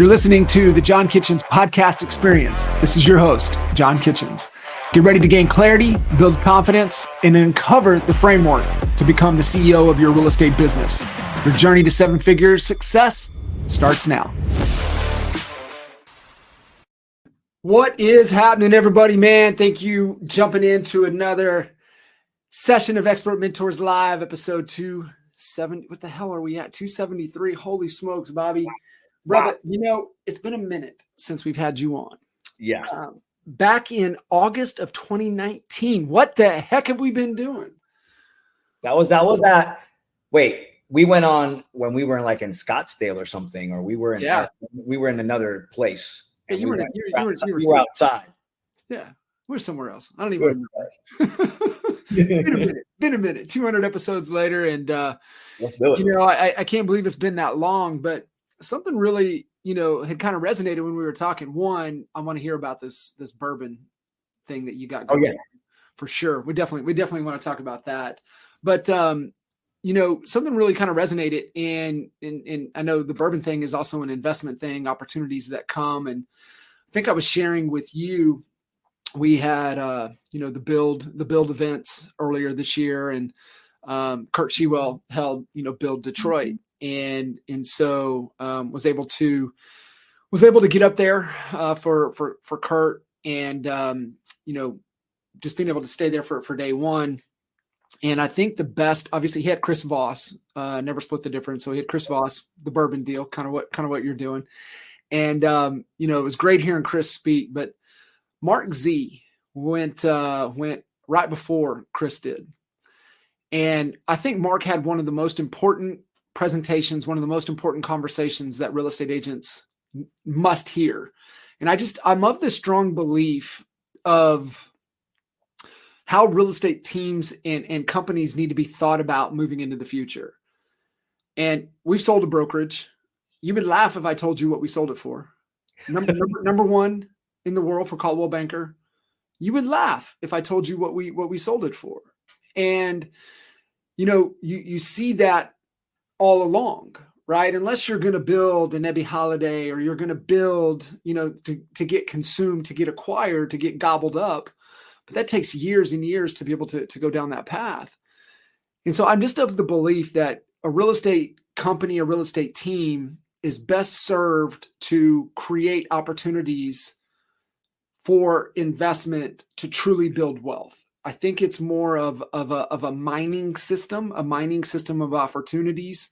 You're listening to the John Kitchens podcast experience. This is your host, John Kitchens. Get ready to gain clarity, build confidence, and uncover the framework to become the CEO of your real estate business. Your journey to seven-figure success starts now. What is happening, everybody, man? Thank you jumping into another session of Expert Mentors Live, episode 270. What the hell are we at? 273. Holy smokes, Bobby. Brother, You know, it's been a minute since we've had you on. Yeah. Back in August of 2019. What the heck have we been doing? That was that. Wait, we went on when we were in Scottsdale or something, or we were in another place. Yeah, you were outside. Yeah, we're somewhere else. I don't even remember. Been a minute. 200 episodes later, and let's do it. You know, I can't believe it's been that long, but something really, had kind of resonated when we were talking. One, I want to hear about this bourbon thing that you got going on, for sure. We definitely want to talk about that. But something really kind of resonated, and I know the bourbon thing is also an investment thing, opportunities that come. And I think I was sharing with you, we had the build events earlier this year, and Kurt Shewell held Build Detroit. And so was able to get up there for Kurt, and just being able to stay there for day one. And I think the best, obviously, he had Chris Voss, never split the difference. So he had Chris Voss, the bourbon deal, kind of what you're doing. And it was great hearing Chris speak. But Mark Z went right before Chris did, and I think Mark had one of the most important presentations, one of the most important conversations that real estate agents must hear. And I'm of this strong belief of how real estate teams and companies need to be thought about moving into the future. And we've sold a brokerage. You would laugh if I told you what we sold it for. Number one in the world for Caldwell Banker. You would laugh if I told you what we sold it for. And you see that all along, right? Unless you're going to build an Ebby Holiday, or you're going to build, to get consumed, to get acquired, to get gobbled up. But that takes years and years to be able to go down that path. And so I'm just of the belief that a real estate company, a real estate team is best served to create opportunities for investment to truly build wealth. I think it's more of a mining system of opportunities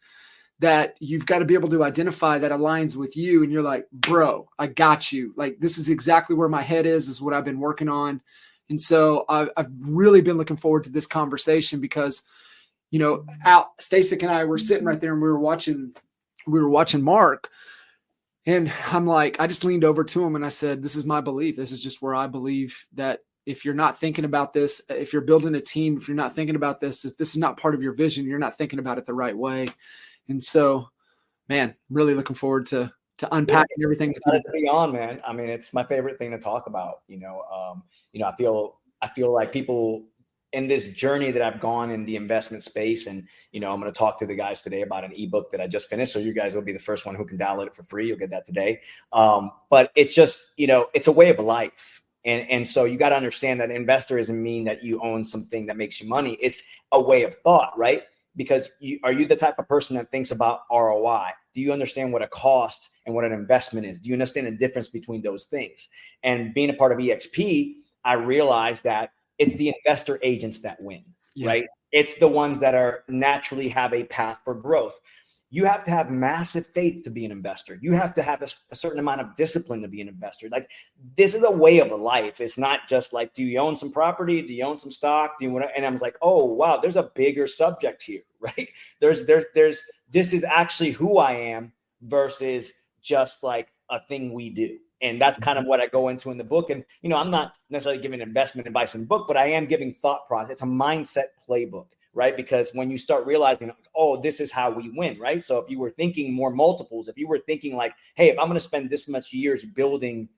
that you've got to be able to identify that aligns with you. And you're like, bro, I got you. Like, this is exactly where my head is what I've been working on. And so I've really been looking forward to this conversation because, Stacek and I were sitting right there and we were watching Mark. And I'm like, I just leaned over to him and I said, this is my belief. This is just where I believe that if you're not thinking about this, if you're building a team, if you're not thinking about this, if this is not part of your vision, you're not thinking about it the right way. And so, man, really looking forward to unpacking everything. It's to be on, man. I mean, it's my favorite thing to talk about. I feel like people in this journey that I've gone in the investment space, and I'm going to talk to the guys today about an ebook that I just finished. So you guys will be the first one who can download it for free. You'll get that today. But it's just, it's a way of life. And so you got to understand that investor doesn't mean that you own something that makes you money. It's a way of thought, right? Because are you the type of person that thinks about ROI? Do you understand what a cost and what an investment is? Do you understand the difference between those things? And being a part of EXP, I realized that it's the investor agents that win, right? It's the ones that are naturally have a path for growth. You have to have massive faith to be an investor. You have to have a certain amount of discipline to be an investor. Like, this is a way of life. It's not just like, do you own some property? Do you own some stock? Do you want to? And I was like, oh, wow, there's a bigger subject here, right? This is actually who I am versus just like a thing we do. And that's kind of what I go into in the book. And, I'm not necessarily giving investment advice in the book, but I am giving thought process. It's a mindset playbook, right? Because when you start realizing, oh, this is how we win, right? So if you were thinking more multiples, if you were thinking like, hey, if I'm going to spend this much years building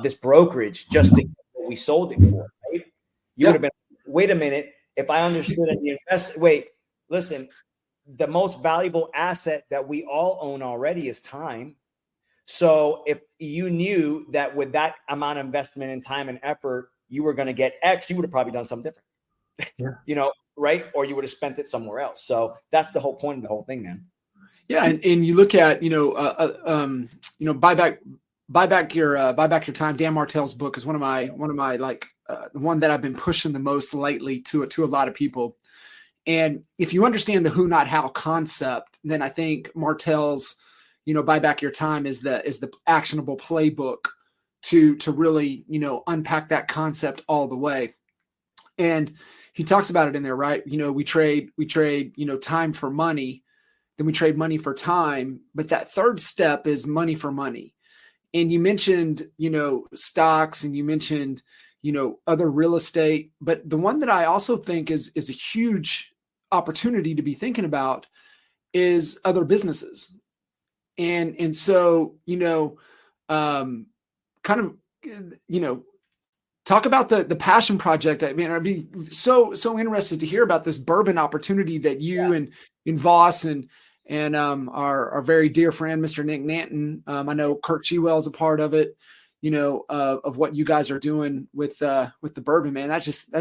this brokerage just to get what we sold it for, right? You would have been, wait a minute, if I understood it, listen, the most valuable asset that we all own already is time. So if you knew that with that amount of investment in time and effort, you were going to get X, you would have probably done something different, Yeah. Right? Or you would have spent it somewhere else. So that's the whole point of the whole thing, man. Yeah. And you look at, buy back your time. Dan Martell's book is one of my like, the one that I've been pushing the most lately to a lot of people. And if you understand the who, not how concept, then I think Martell's, buy back your time is the actionable playbook to really, unpack that concept all the way. And he talks about it in there, right? We trade, time for money, then we trade money for time. But that third step is money for money. And you mentioned, stocks, and you mentioned, other real estate. But the one that I also think is a huge opportunity to be thinking about is other businesses. And so, kind of, talk about the passion project. I mean, I'd be so interested to hear about this bourbon opportunity that you and Voss and our very dear friend, Mr. Nick Nanton. I know Kurt Shewell is a part of it, of what you guys are doing with the bourbon, man. That's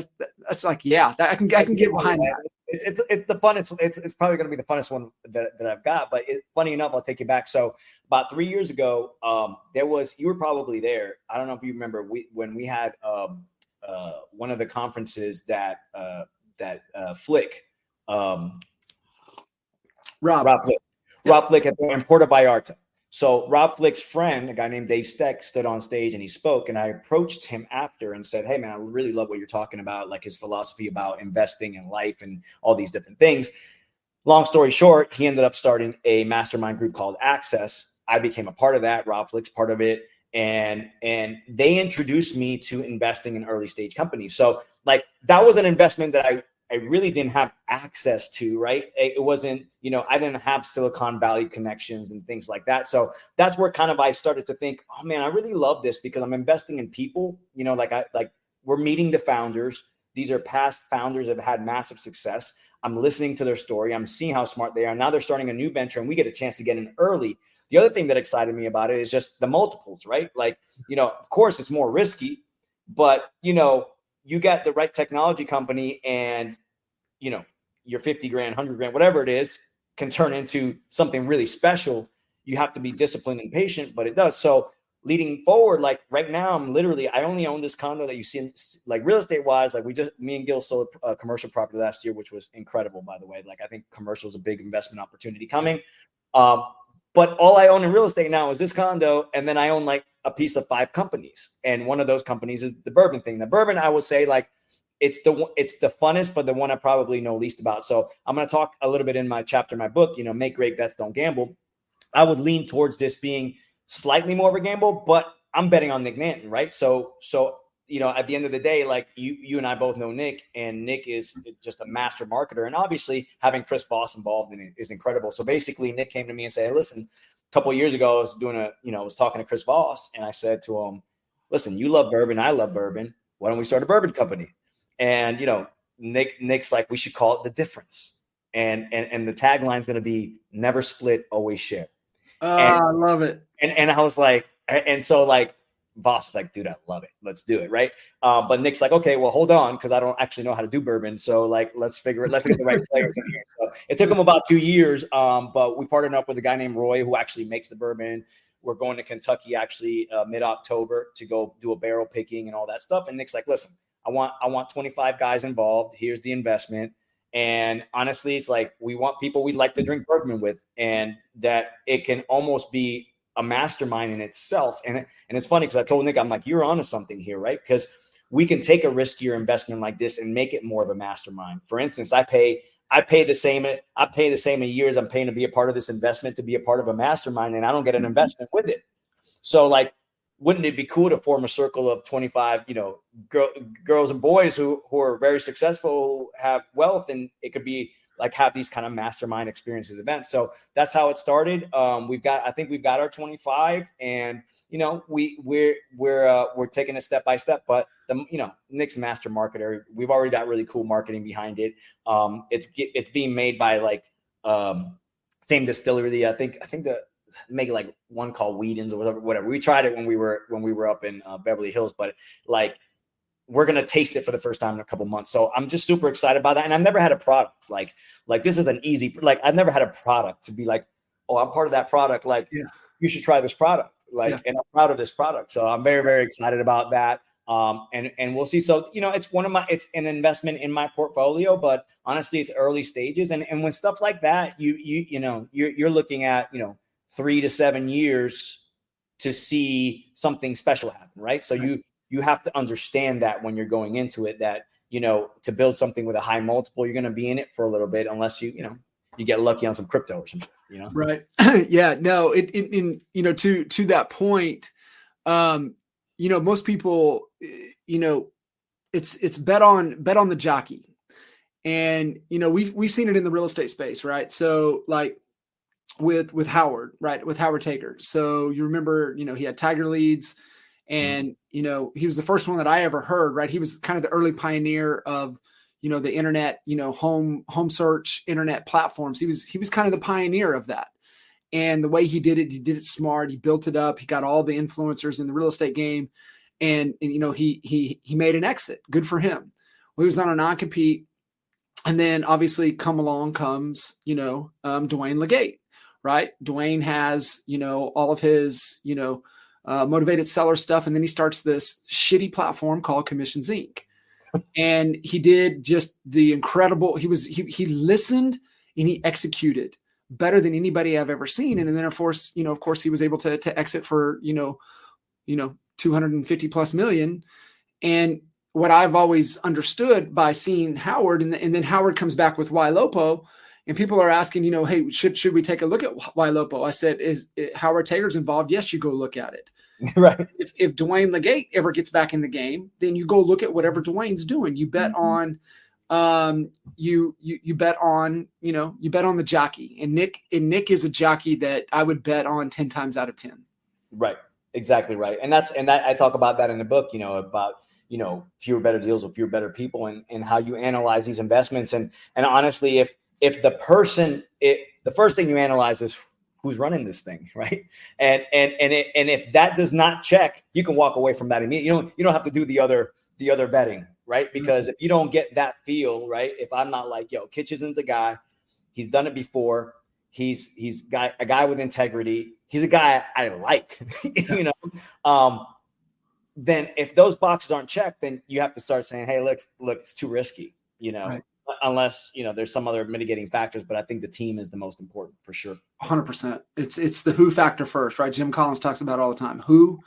like, I can get behind that. It's the funnest. It's probably going to be the funnest one that I've got. But funny enough, I'll take you back. So about 3 years ago, you were probably there. I don't know if you remember when we had one of the conferences that Flick, Rob Flick in Puerto Vallarta. So Rob Flick's friend, a guy named Dave Steck, stood on stage and he spoke, and I approached him after and said, "Hey man, I really love what you're talking about, like his philosophy about investing in life and all these different things." Long story short, he ended up starting a mastermind group called Access. I became a part of that. Rob Flick's part of it. And they introduced me to investing in early stage companies. So like that was an investment that I really didn't have access to, right? It wasn't, I didn't have Silicon Valley connections and things like that. So that's where kind of I started to think, oh man, I really love this because I'm investing in people, like we're meeting the founders. These are past founders that have had massive success. I'm listening to their story. I'm seeing how smart they are. Now they're starting a new venture and we get a chance to get in early. The other thing that excited me about it is just the multiples, right? Like, of course it's more risky, but you got the right technology company and, your 50 grand, 100 grand, whatever it is, can turn into something really special. You have to be disciplined and patient, but it does. So leading forward, like right now, I only own this condo that you see, like real estate wise, like me and Gil sold a commercial property last year, which was incredible, by the way. Like I think commercial is a big investment opportunity coming. But all I own in real estate now is this condo. And then I own like a piece of 5 companies. And one of those companies is the bourbon thing. The bourbon, I would say like, it's the funnest, but the one I probably know least about. So I'm going to talk a little bit in my chapter, my book, Make Great Bets, Don't Gamble. I would lean towards this being slightly more of a gamble, but I'm betting on Nick Nanton, right? So at the end of the day, like you and I both know Nick, and Nick is just a master marketer. And obviously having Chris Voss involved in it is incredible. So basically Nick came to me and said, "Hey, listen, a couple of years ago, I was talking to Chris Voss and I said to him, listen, you love bourbon. I love bourbon. Why don't we start a bourbon company?" And, Nick's like, we should call it The Difference. And the tagline is going to be never split, always share. I love it. And I was like, and so like Voss is like, dude, I love it. Let's do it. Right. But Nick's like, okay, well, hold on. Cause I don't actually know how to do bourbon. So like, let's get the right players in here. So it took him about 2 years. But we partnered up with a guy named Roy, who actually makes the bourbon. We're going to Kentucky actually mid-October to go do a barrel picking and all that stuff. And Nick's like, listen, I want 25 guys involved. Here's the investment. And honestly, it's like, we want people we'd like to drink bourbon with, and that it can almost be a mastermind in itself. And it's funny because I told Nick, I'm like, you're onto something here, right? Because we can take a riskier investment like this and make it more of a mastermind. For instance, I pay the same a year as I'm paying to be a part of this investment, to be a part of a mastermind, and I don't get an investment with it. So like, wouldn't it be cool to form a circle of 25, girls and boys who are very successful, who have wealth, and it could be like have these kind of mastermind experiences events. So that's how it started. I think we've got our 25, and we're taking it step by step. But Nick's master marketer. We've already got really cool marketing behind it. It's being made by like same distillery. I think the make like one called Whedon's or whatever. We tried it when we were up in Beverly Hills, but like we're going to taste it for the first time in a couple months. So I'm just super excited about that. And I've never had a product like this is an easy, like I've never had a product to be like, oh, I'm part of that product. Like you should try this product. Like, and I'm proud of this product. So I'm very, very excited about that. And we'll see. So, it's an investment in my portfolio, but honestly, it's early stages. And when stuff like that, you're looking at, 3 to 7 years to see something special happen. Right. So you have to understand that when you're going into it, that, to build something with a high multiple, you're going to be in it for a little bit, unless you get lucky on some crypto or something, Right. Yeah, no, to that point, most people, it's bet on the jockey. And, we've seen it in the real estate space, right? So like with Howard, right? With Howard Taker. So you remember, he had Tiger Leads and, he was the first one that I ever heard, right? He was kind of the early pioneer of, the internet, home search internet platforms. He was kind of the pioneer of that. And the way he did it smart. He built it up. He got all the influencers in the real estate game. And he made an exit. Good for him. Well, he was on a non-compete. And then obviously comes, Dwayne Legate, right? Dwayne has, all of his, motivated seller stuff. And then he starts this shitty platform called Commissions Inc. And he did just the incredible, he listened and he executed better than anybody I've ever seen. And then of course he was able to exit for, 250 plus million. And what I've always understood by seeing Howard and then Howard comes back with YLOPO and people are asking, hey, should we take a look at YLOPO? I said, is Howard Taker's involved? Yes, you go look at it. Right. If Dwayne Legate ever gets back in the game, then you go look at whatever Dwayne's doing. You bet on, you bet on, you bet on the jockey. And Nick is a jockey that I would bet on 10 times out of 10. Right. Exactly right. And I talk about that in the book, about, fewer better deals with fewer better people and how you analyze these investments. And honestly, if the first thing you analyze is who's running this thing, right? And if that does not check, you can walk away from that immediately. You don't have to do the other betting, right? Because if you don't get that feel, right? If I'm not like, Kitchenson's a guy, he's done it before. He's got a guy with integrity. He's a guy I like, then if those boxes aren't checked, then you have to start saying, hey, look, it's too risky, right. Unless, there's some other mitigating factors, but I think the team is the most important for sure. 100%. It's the who factor first, right? Jim Collins talks about it all the time. Who,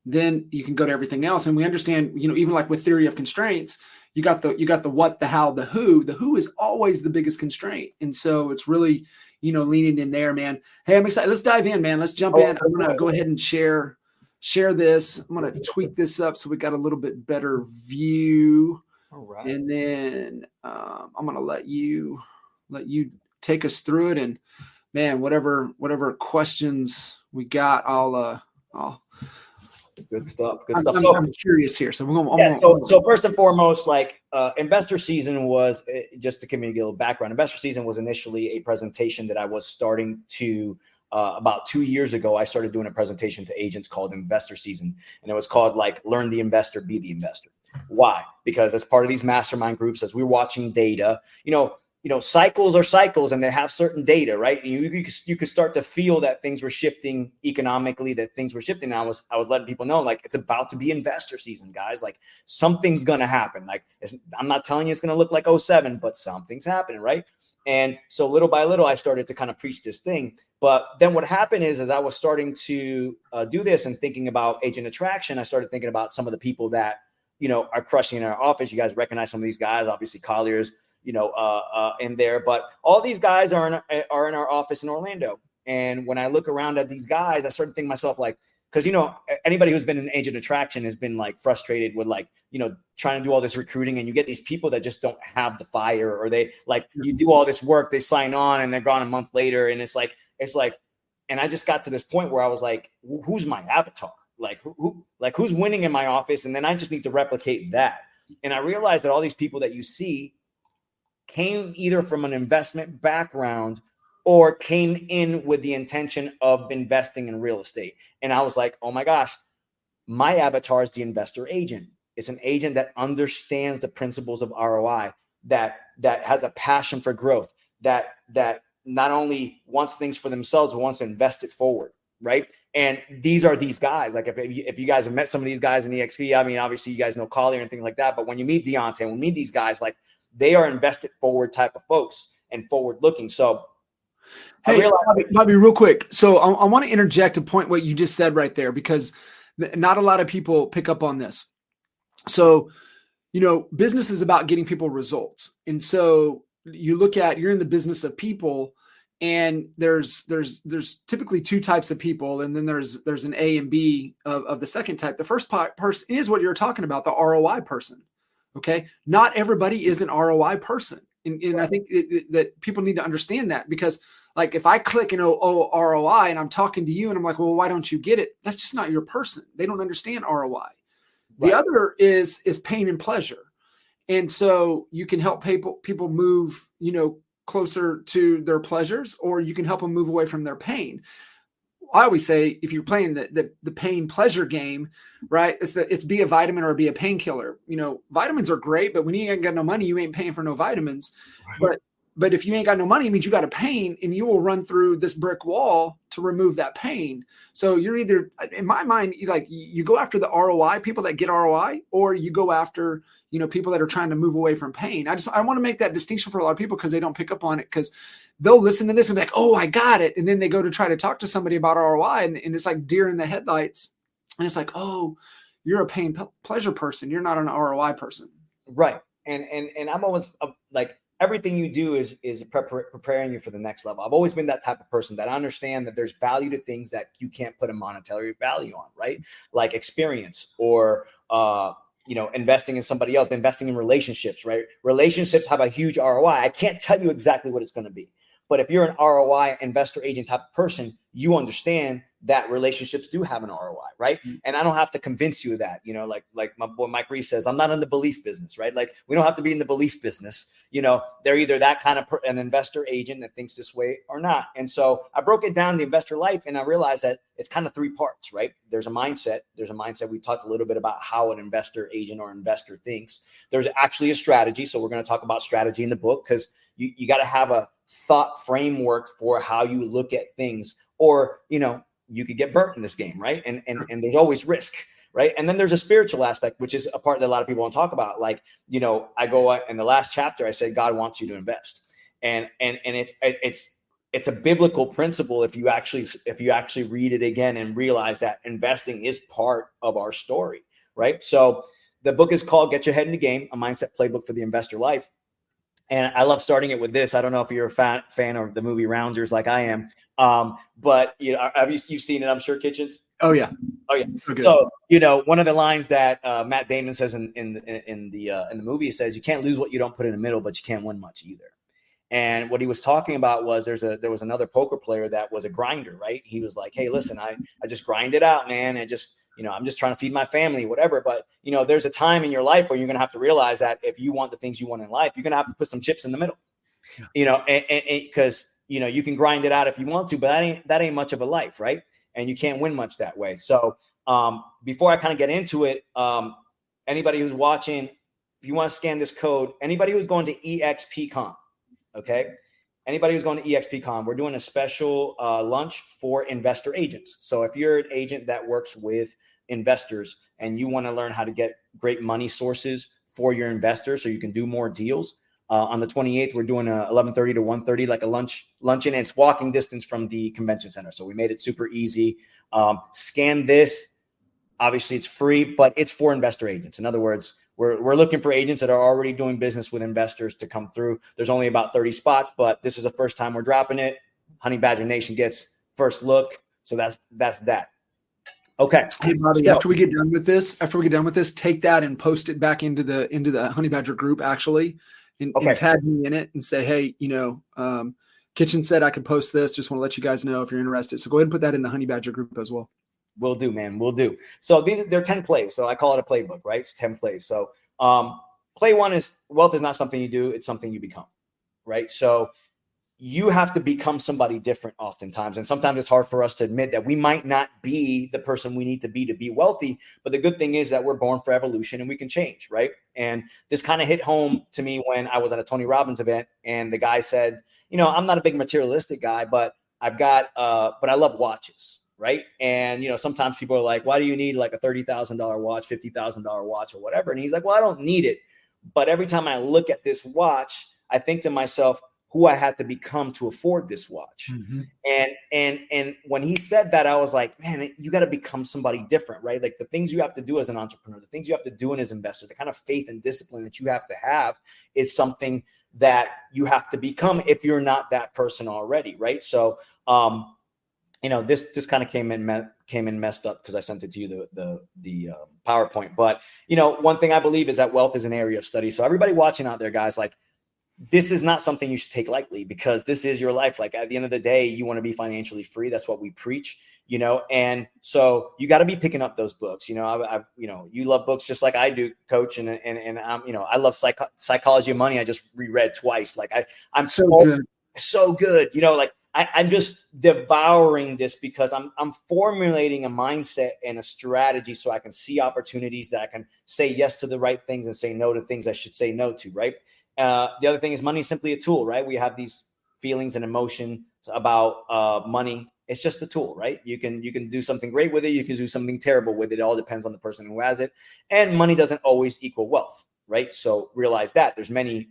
then you can go to everything else. And we understand, even like with theory of constraints, you got the what, the how, the who is always the biggest constraint. And so it's really, leaning in there, man. Hey, I'm excited. Let's dive in, man. Let's jump in. I'm going to go ahead and share this. I'm going to tweak this up so we got a little bit better view. All right. And then I'm going to let you take us through it. And man, whatever questions we got, I'll good stuff. I'm curious here. So we're going so first and foremost, like investor season was, just to give you a little background, investor season was initially a presentation that I was starting to about 2 years ago. I started doing a presentation to agents called Investor Season, and it was called like Learn the Investor, Be the Investor. Why? Because as part of these mastermind groups, as we're watching data, cycles are cycles and they have certain data, right? You could start to feel that things were shifting economically, that things were shifting. I was letting people know, like, it's about to be investor season, guys. Like something's going to happen. Like I'm not telling you it's going to look like 07, but something's happening, right? And so little by little, I started to kind of preach this thing. But then what happened is, as I was starting to do this and thinking about agent attraction, I started thinking about some of the people that, are crushing in our office. You guys recognize some of these guys, obviously Collier's, in there, but all these guys are in our office in Orlando. And when I look around at these guys, I started thinking to myself, like, because, anybody who's been in agent attraction has been like frustrated with like, trying to do all this recruiting, and you get these people that just don't have the fire, or they like, you do all this work, they sign on and they're gone a month later. And it's like, and I just got to this point where I was like, who's my avatar? Like who's winning in my office? And then I just need to replicate that. And I realized that all these people that you see came either from an investment background or came in with the intention of investing in real estate. And I was like, oh my gosh, my avatar is the investor agent. It's an agent that understands the principles of ROI, that has a passion for growth, that not only wants things for themselves, but wants to invest it forward, right? And these are these guys. Like if you guys have met some of these guys in EXP, I mean, obviously you guys know Collier and things like that. But when you meet Deontay, when we meet these guys, like they are invested forward type of folks and forward looking. So hey, Bobby, real quick. So I want to interject a point what you just said right there, because not a lot of people pick up on this. So, business is about getting people results. And so you're in the business of people, and there's typically two types of people. And then there's an A and B of the second type. The first person is what you're talking about, the ROI person. Okay. Not everybody is an ROI person. And I think that people need to understand that, because like if I click ROI and I'm talking to you and I'm like, well, why don't you get it? That's just not your person. They don't understand ROI. Right. The other is pain and pleasure. And so you can help people move, closer to their pleasures, or you can help them move away from their pain. I always say, if you're playing the pain pleasure game, right, it's be a vitamin or be a painkiller. Vitamins are great, but when you ain't got no money, you ain't paying for no vitamins. Right. But if you ain't got no money, it means you got a pain, and you will run through this brick wall to remove that pain. So you're either, in my mind, you go after the ROI, people that get ROI, or you go after, people that are trying to move away from pain. I want to make that distinction for a lot of people, because they don't pick up on it, because they'll listen to this and be like, oh, I got it. And then they go to try to talk to somebody about ROI, and it's like deer in the headlights. And it's like, oh, you're a pain pleasure person. You're not an ROI person. Right. And I'm always like, everything you do is preparing you for the next level. I've always been that type of person that I understand that there's value to things that you can't put a monetary value on, right? Like experience, or, investing in somebody else, investing in relationships, right? Relationships have a huge ROI. I can't tell you exactly what it's going to be, but if you're an ROI investor agent type of person, you understand that relationships do have an ROI, right? Mm-hmm. And I don't have to convince you of that, like my boy Mike Reese says, I'm not in the belief business, right? Like we don't have to be in the belief business. They're either that kind of an investor agent that thinks this way or not. And so I broke it down, the investor life, and I realized that it's kind of three parts, right? There's a mindset. We talked a little bit about how an investor agent or investor thinks. There's actually a strategy. So we're going to talk about strategy in the book, because you got to have a thought framework for how you look at things, or, you could get burnt in this game, right? And there's always risk, right? And then there's a spiritual aspect, which is a part that a lot of people don't talk about. Like, I go in the last chapter, I say, God wants you to invest. And it's a biblical principle if you actually read it again and realize that investing is part of our story, right? So the book is called Get Your Head in the Game, a mindset playbook for the investor life. And I love starting it with this. I don't know if you're a fan of the movie Rounders like I am, but have you've seen it? I'm sure, Kitchens. Oh yeah. Okay. So one of the lines that Matt Damon says in the movie says, "You can't lose what you don't put in the middle, but you can't win much either." And what he was talking about was there was another poker player that was a grinder, right? He was like, "Hey, listen, I just grind it out, man, and just." I'm just trying to feed my family, whatever. But, there's a time in your life where you're going to have to realize that if you want the things you want in life, you're going to have to put some chips in the middle, because, you can grind it out if you want to, but that ain't much of a life. Right. And you can't win much that way. So before I kind of get into it, anybody who's watching, if you want to scan this code, anybody who's going to EXPCon, okay. Anybody who's going to EXPCon, we're doing a special lunch for investor agents. So if you're an agent that works with investors and you want to learn how to get great money sources for your investors so you can do more deals, on the 28th, we're doing a 11:30 to 1:30, like a luncheon, and it's walking distance from the convention center. So we made it super easy. Scan this. Obviously, it's free, but it's for investor agents. In other words, we're looking for agents that are already doing business with investors to come through. There's only about 30 spots, but this is the first time we're dropping it. Honey Badger Nation gets first look. So that's that. Okay. Hey, Bobby, after we get done with this, take that and post it back into the Honey Badger group, actually, and tag me in it and say, hey, Kitchen said I could post this. Just want to let you guys know if you're interested. So go ahead and put that in the Honey Badger group as well. Will do, man. Will do. So they're 10 plays. So I call it a playbook, right? It's 10 plays. So play one is wealth is not something you do. It's something you become, right? So you have to become somebody different oftentimes. And sometimes it's hard for us to admit that we might not be the person we need to be wealthy. But the good thing is that we're born for evolution and we can change, right? And this kind of hit home to me when I was at a Tony Robbins event and the guy said, I'm not a big materialistic guy, but but I love watches, right? And, sometimes people are like, why do you need like a $30,000 watch, $50,000 watch or whatever? And he's like, well, I don't need it. But every time I look at this watch, I think to myself, who I had to become to afford this watch. Mm-hmm. And when he said that, I was like, man, you got to become somebody different, right? Like the things you have to do as an entrepreneur, the things you have to do as an investor, the kind of faith and discipline that you have to have is something that you have to become if you're not that person already, right? So, this kind of came in messed up because I sent it to you the PowerPoint. But one thing I believe is that wealth is an area of study. So everybody watching out there, guys, like, this is not something you should take lightly because this is your life. Like at the end of the day, you want to be financially free. That's what we preach, and so you got to be picking up those books. You love books just like I do, Coach. And I'm, I love Psychology of Money. I just reread twice. Like I'm so good. I'm just devouring this because I'm formulating a mindset and a strategy so I can see opportunities that I can say yes to the right things and say no to things I should say no to. Right. The other thing is money is simply a tool, right? We have these feelings and emotions about money. It's just a tool, right? You can do something great with it. You can do something terrible with it. It all depends on the person who has it. And money doesn't always equal wealth, right? So realize that there's many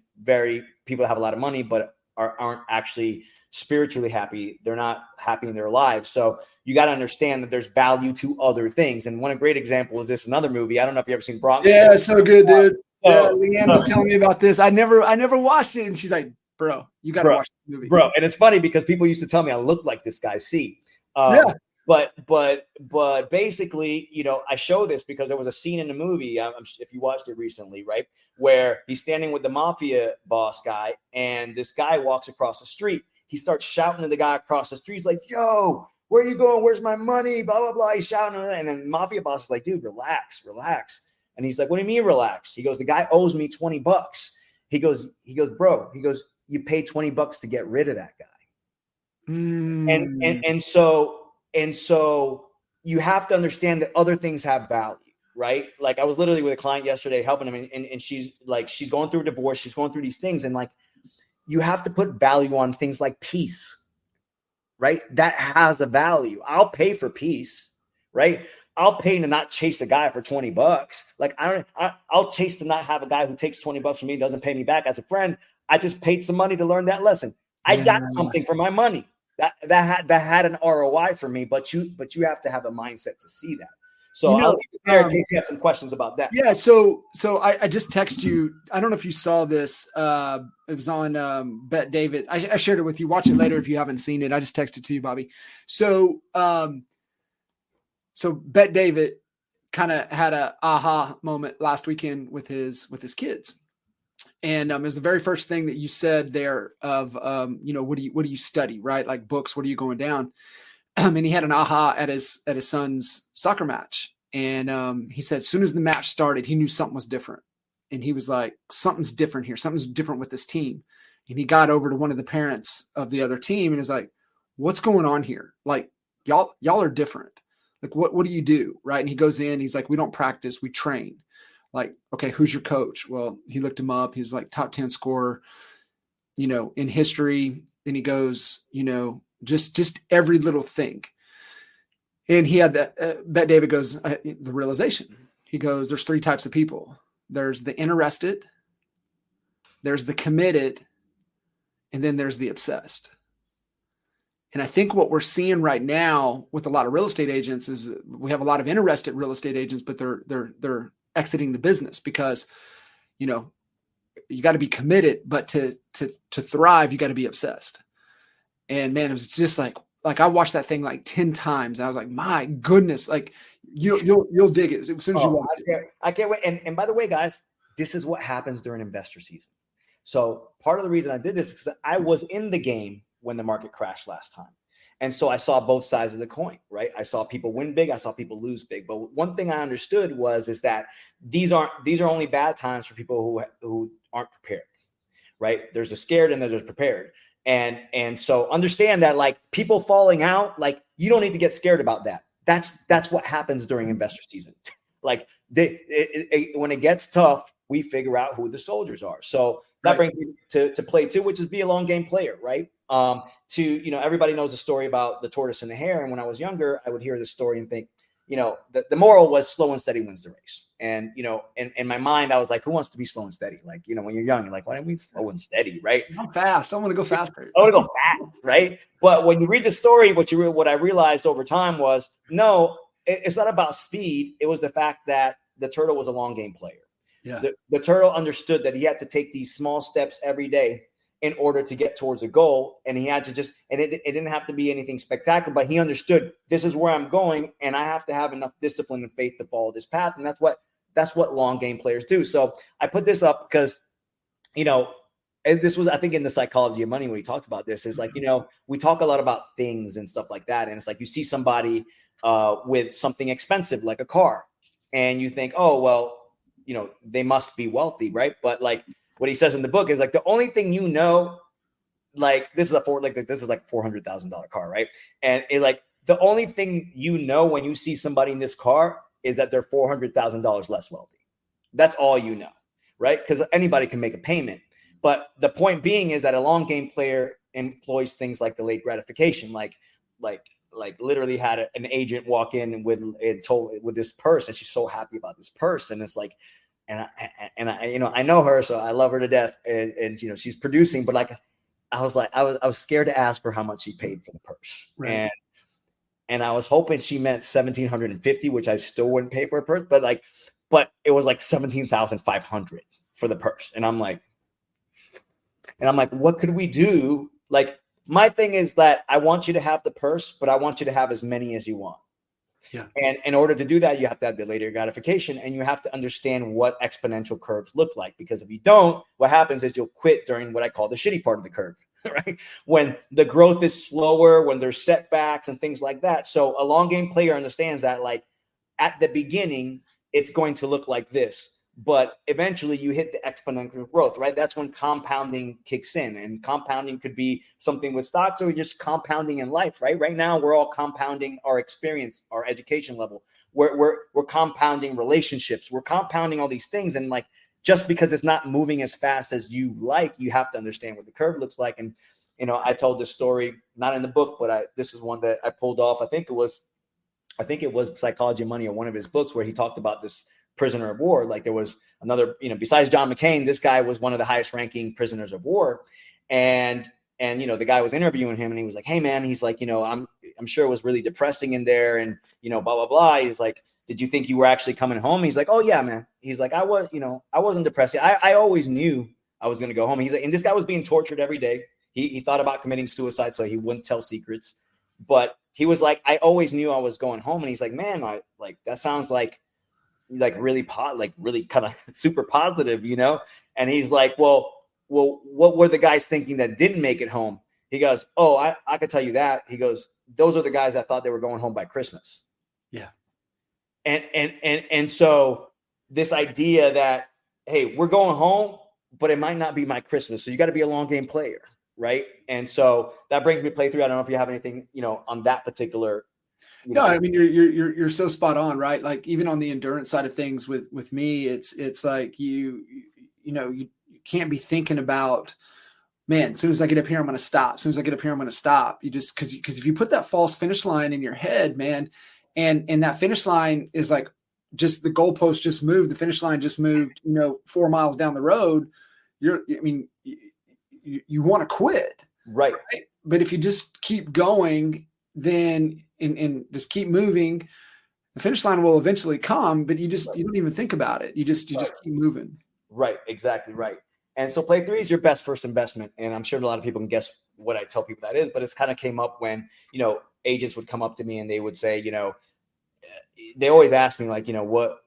people that have a lot of money, but aren't actually spiritually happy. They're not happy in their lives. So you got to understand that there's value to other things. And one great example is this another movie. I don't know if you ever seen Bronx. Yeah, so good, dude. Leanne was telling me about this. I never watched it, and she's like, "Bro, you got to watch the movie, bro." And it's funny because people used to tell me I look like this guy. But basically, I show this because there was a scene in the movie. If you watched it recently, right, where he's standing with the mafia boss guy, and this guy walks across the street. He starts shouting to the guy across the street. He's like, "Yo, where are you going? Where's my money?" Blah blah blah. He's shouting, and then the mafia boss is like, "Dude, relax." And he's like, "What do you mean relax?" He goes, "The guy owes me $20. He goes, bro, you paid $20 to get rid of that guy. And so you have to understand that other things have value, right? Like I was literally with a client yesterday helping him and she's going through a divorce. She's going through these things. And like, you have to put value on things like peace, right? That has a value. I'll pay for peace, right? I'll pay to not chase a guy for $20. Like I'll chase to not have a guy who takes $20 from me and doesn't pay me back as a friend. I just paid some money to learn that lesson. I got something for my money that had an ROI for me, but you have to have a mindset to see that. So I'll leave it there in case you have some questions about that. Yeah. So I just texted you. I don't know if you saw this. It was on Bet David. I shared it with you. Watch it later if you haven't seen it. I just texted to you, Bobby. So Bet David kind of had a aha moment last weekend with his kids. And it was the very first thing that you said there of, what do you study, right? Like books, what are you going down? And he had an aha at his son's soccer match. And he said, as soon as the match started, he knew something was different. And he was like, something's different here. Something's different with this team. And he got over to one of the parents of the other team and was like, what's going on here? Like, y'all are different. Like, what do you do? Right. And he goes in, he's like, we don't practice, we train. Like, okay, who's your coach? Well, he looked him up. He's like top 10 scorer, in history. Then he goes, just every little thing. And he had that, Bet David goes, the realization. He goes, there's 3 types of people. There's the interested, there's the committed, and then there's the obsessed. And I think what we're seeing right now with a lot of real estate agents is we have a lot of interested real estate agents, but they're exiting the business because, you got to be committed, but to thrive, you got to be obsessed. And man, it was just like I watched that thing like 10 times. And I was like, my goodness, like you'll dig it as soon as you watch it. I can't wait. And by the way, guys, this is what happens during investor season. So part of the reason I did this is because I was in the game when the market crashed last time. And so I saw both sides of the coin, right? I saw people win big. I saw people lose big. But one thing I understood is that these are only bad times for people who aren't prepared, right? There's a scared and there's a prepared. And so understand that like people falling out, like you don't need to get scared about that. That's what happens during investor season. Like when it gets tough, we figure out who the soldiers are. So that brings me to play two, which is be a long game player, right? Everybody knows the story about the tortoise and the hare. And when I was younger, I would hear this story and think, the moral was slow and steady wins the race. And, in my mind, I was like, who wants to be slow and steady? Like, when you're young, you're like, why don't we slow and steady, right? I'm fast. I want to go faster. I want to go fast, right? But when you read the story, what I realized over time was, no, it's not about speed. It was the fact that the turtle was a long game player. Yeah. The turtle understood that he had to take these small steps every day in order to get towards a goal. And he had to it didn't have to be anything spectacular, but he understood this is where I'm going. And I have to have enough discipline and faith to follow this path. And that's what long game players do. So I put this up because, this was, I think, in the Psychology of Money, when he talked about this, is like, we talk a lot about things and stuff like that. And it's like, you see somebody with something expensive, like a car, and you think, oh, well, they must be wealthy. Right. But like, what he says in the book is like, the only thing, like this is like $400,000 car. Right. And the only thing, when you see somebody in this car is that they're $400,000 less wealthy. That's all you know. Right. Because anybody can make a payment. But the point being is that a long game player employs things like delayed gratification, like literally had an agent walk in with this purse, and she's so happy about this purse. And it's like, and I know her, so I love her to death. And she's producing, but like, I was scared to ask her how much she paid for the purse. Right. And I was hoping she meant $1,750, which I still wouldn't pay for a purse, but it was like $17,500 for the purse. And I'm like, what could we do? Like, my thing is that I want you to have the purse, but I want you to have as many as you want. Yeah. And in order to do that, you have to have delayed gratification, and you have to understand what exponential curves look like. Because if you don't, what happens is you'll quit during what I call the shitty part of the curve, right? When the growth is slower, when there's setbacks and things like that. So a long game player understands that, like, at the beginning, it's going to look like this, but eventually you hit the exponential growth, right? That's when compounding kicks in, and compounding could be something with stocks or just compounding in life, right? Right now, we're all compounding our experience, our education level. We're compounding relationships. We're compounding all these things. And like, just because it's not moving as fast as you like, you have to understand what the curve looks like. And, I told this story, not in the book, but this is one that I pulled off. I think it was Psychology of Money, or one of his books, where he talked about this prisoner of war. Like, there was another, besides John McCain, this guy was one of the highest ranking prisoners of war. And the guy was interviewing him, and he was like, hey man, he's like, I'm sure it was really depressing in there, and blah, blah, blah. He's like, did you think you were actually coming home? He's like, oh yeah, man. He's like, I wasn't depressed. I always knew I was going to go home. He's like, and this guy was being tortured every day. He thought about committing suicide, so he wouldn't tell secrets, but he was like, I always knew I was going home. And he's like, man, that sounds like really really kind of super positive, And he's like, well, what were the guys thinking that didn't make it home? He goes, oh, I could tell you that. He goes, those are the guys that thought they were going home by Christmas. Yeah. And so this idea that, hey, we're going home, but it might not be my Christmas. So you got to be a long game player. Right. And so that brings me to play 3. I don't know if you have anything, on that particular. No, I mean, you're so spot on, right? Like, even on the endurance side of things with me, it's like you can't be thinking about, man, as soon as I get up here, I'm going to stop. As soon as I get up here, I'm going to stop. You just, because if you put that false finish line in your head, man, and that finish line is like, just the goalpost just moved, the finish line just moved, 4 miles down the road, you want to quit. Right. But if you just keep going, then and just keep moving, the finish line will eventually come, but you don't even think about it. You just keep moving. Right. Exactly. Right. And so play 3 is your best first investment. And I'm sure a lot of people can guess what I tell people that is, but it's kind of came up when, agents would come up to me and they would say, they always ask me, like, what,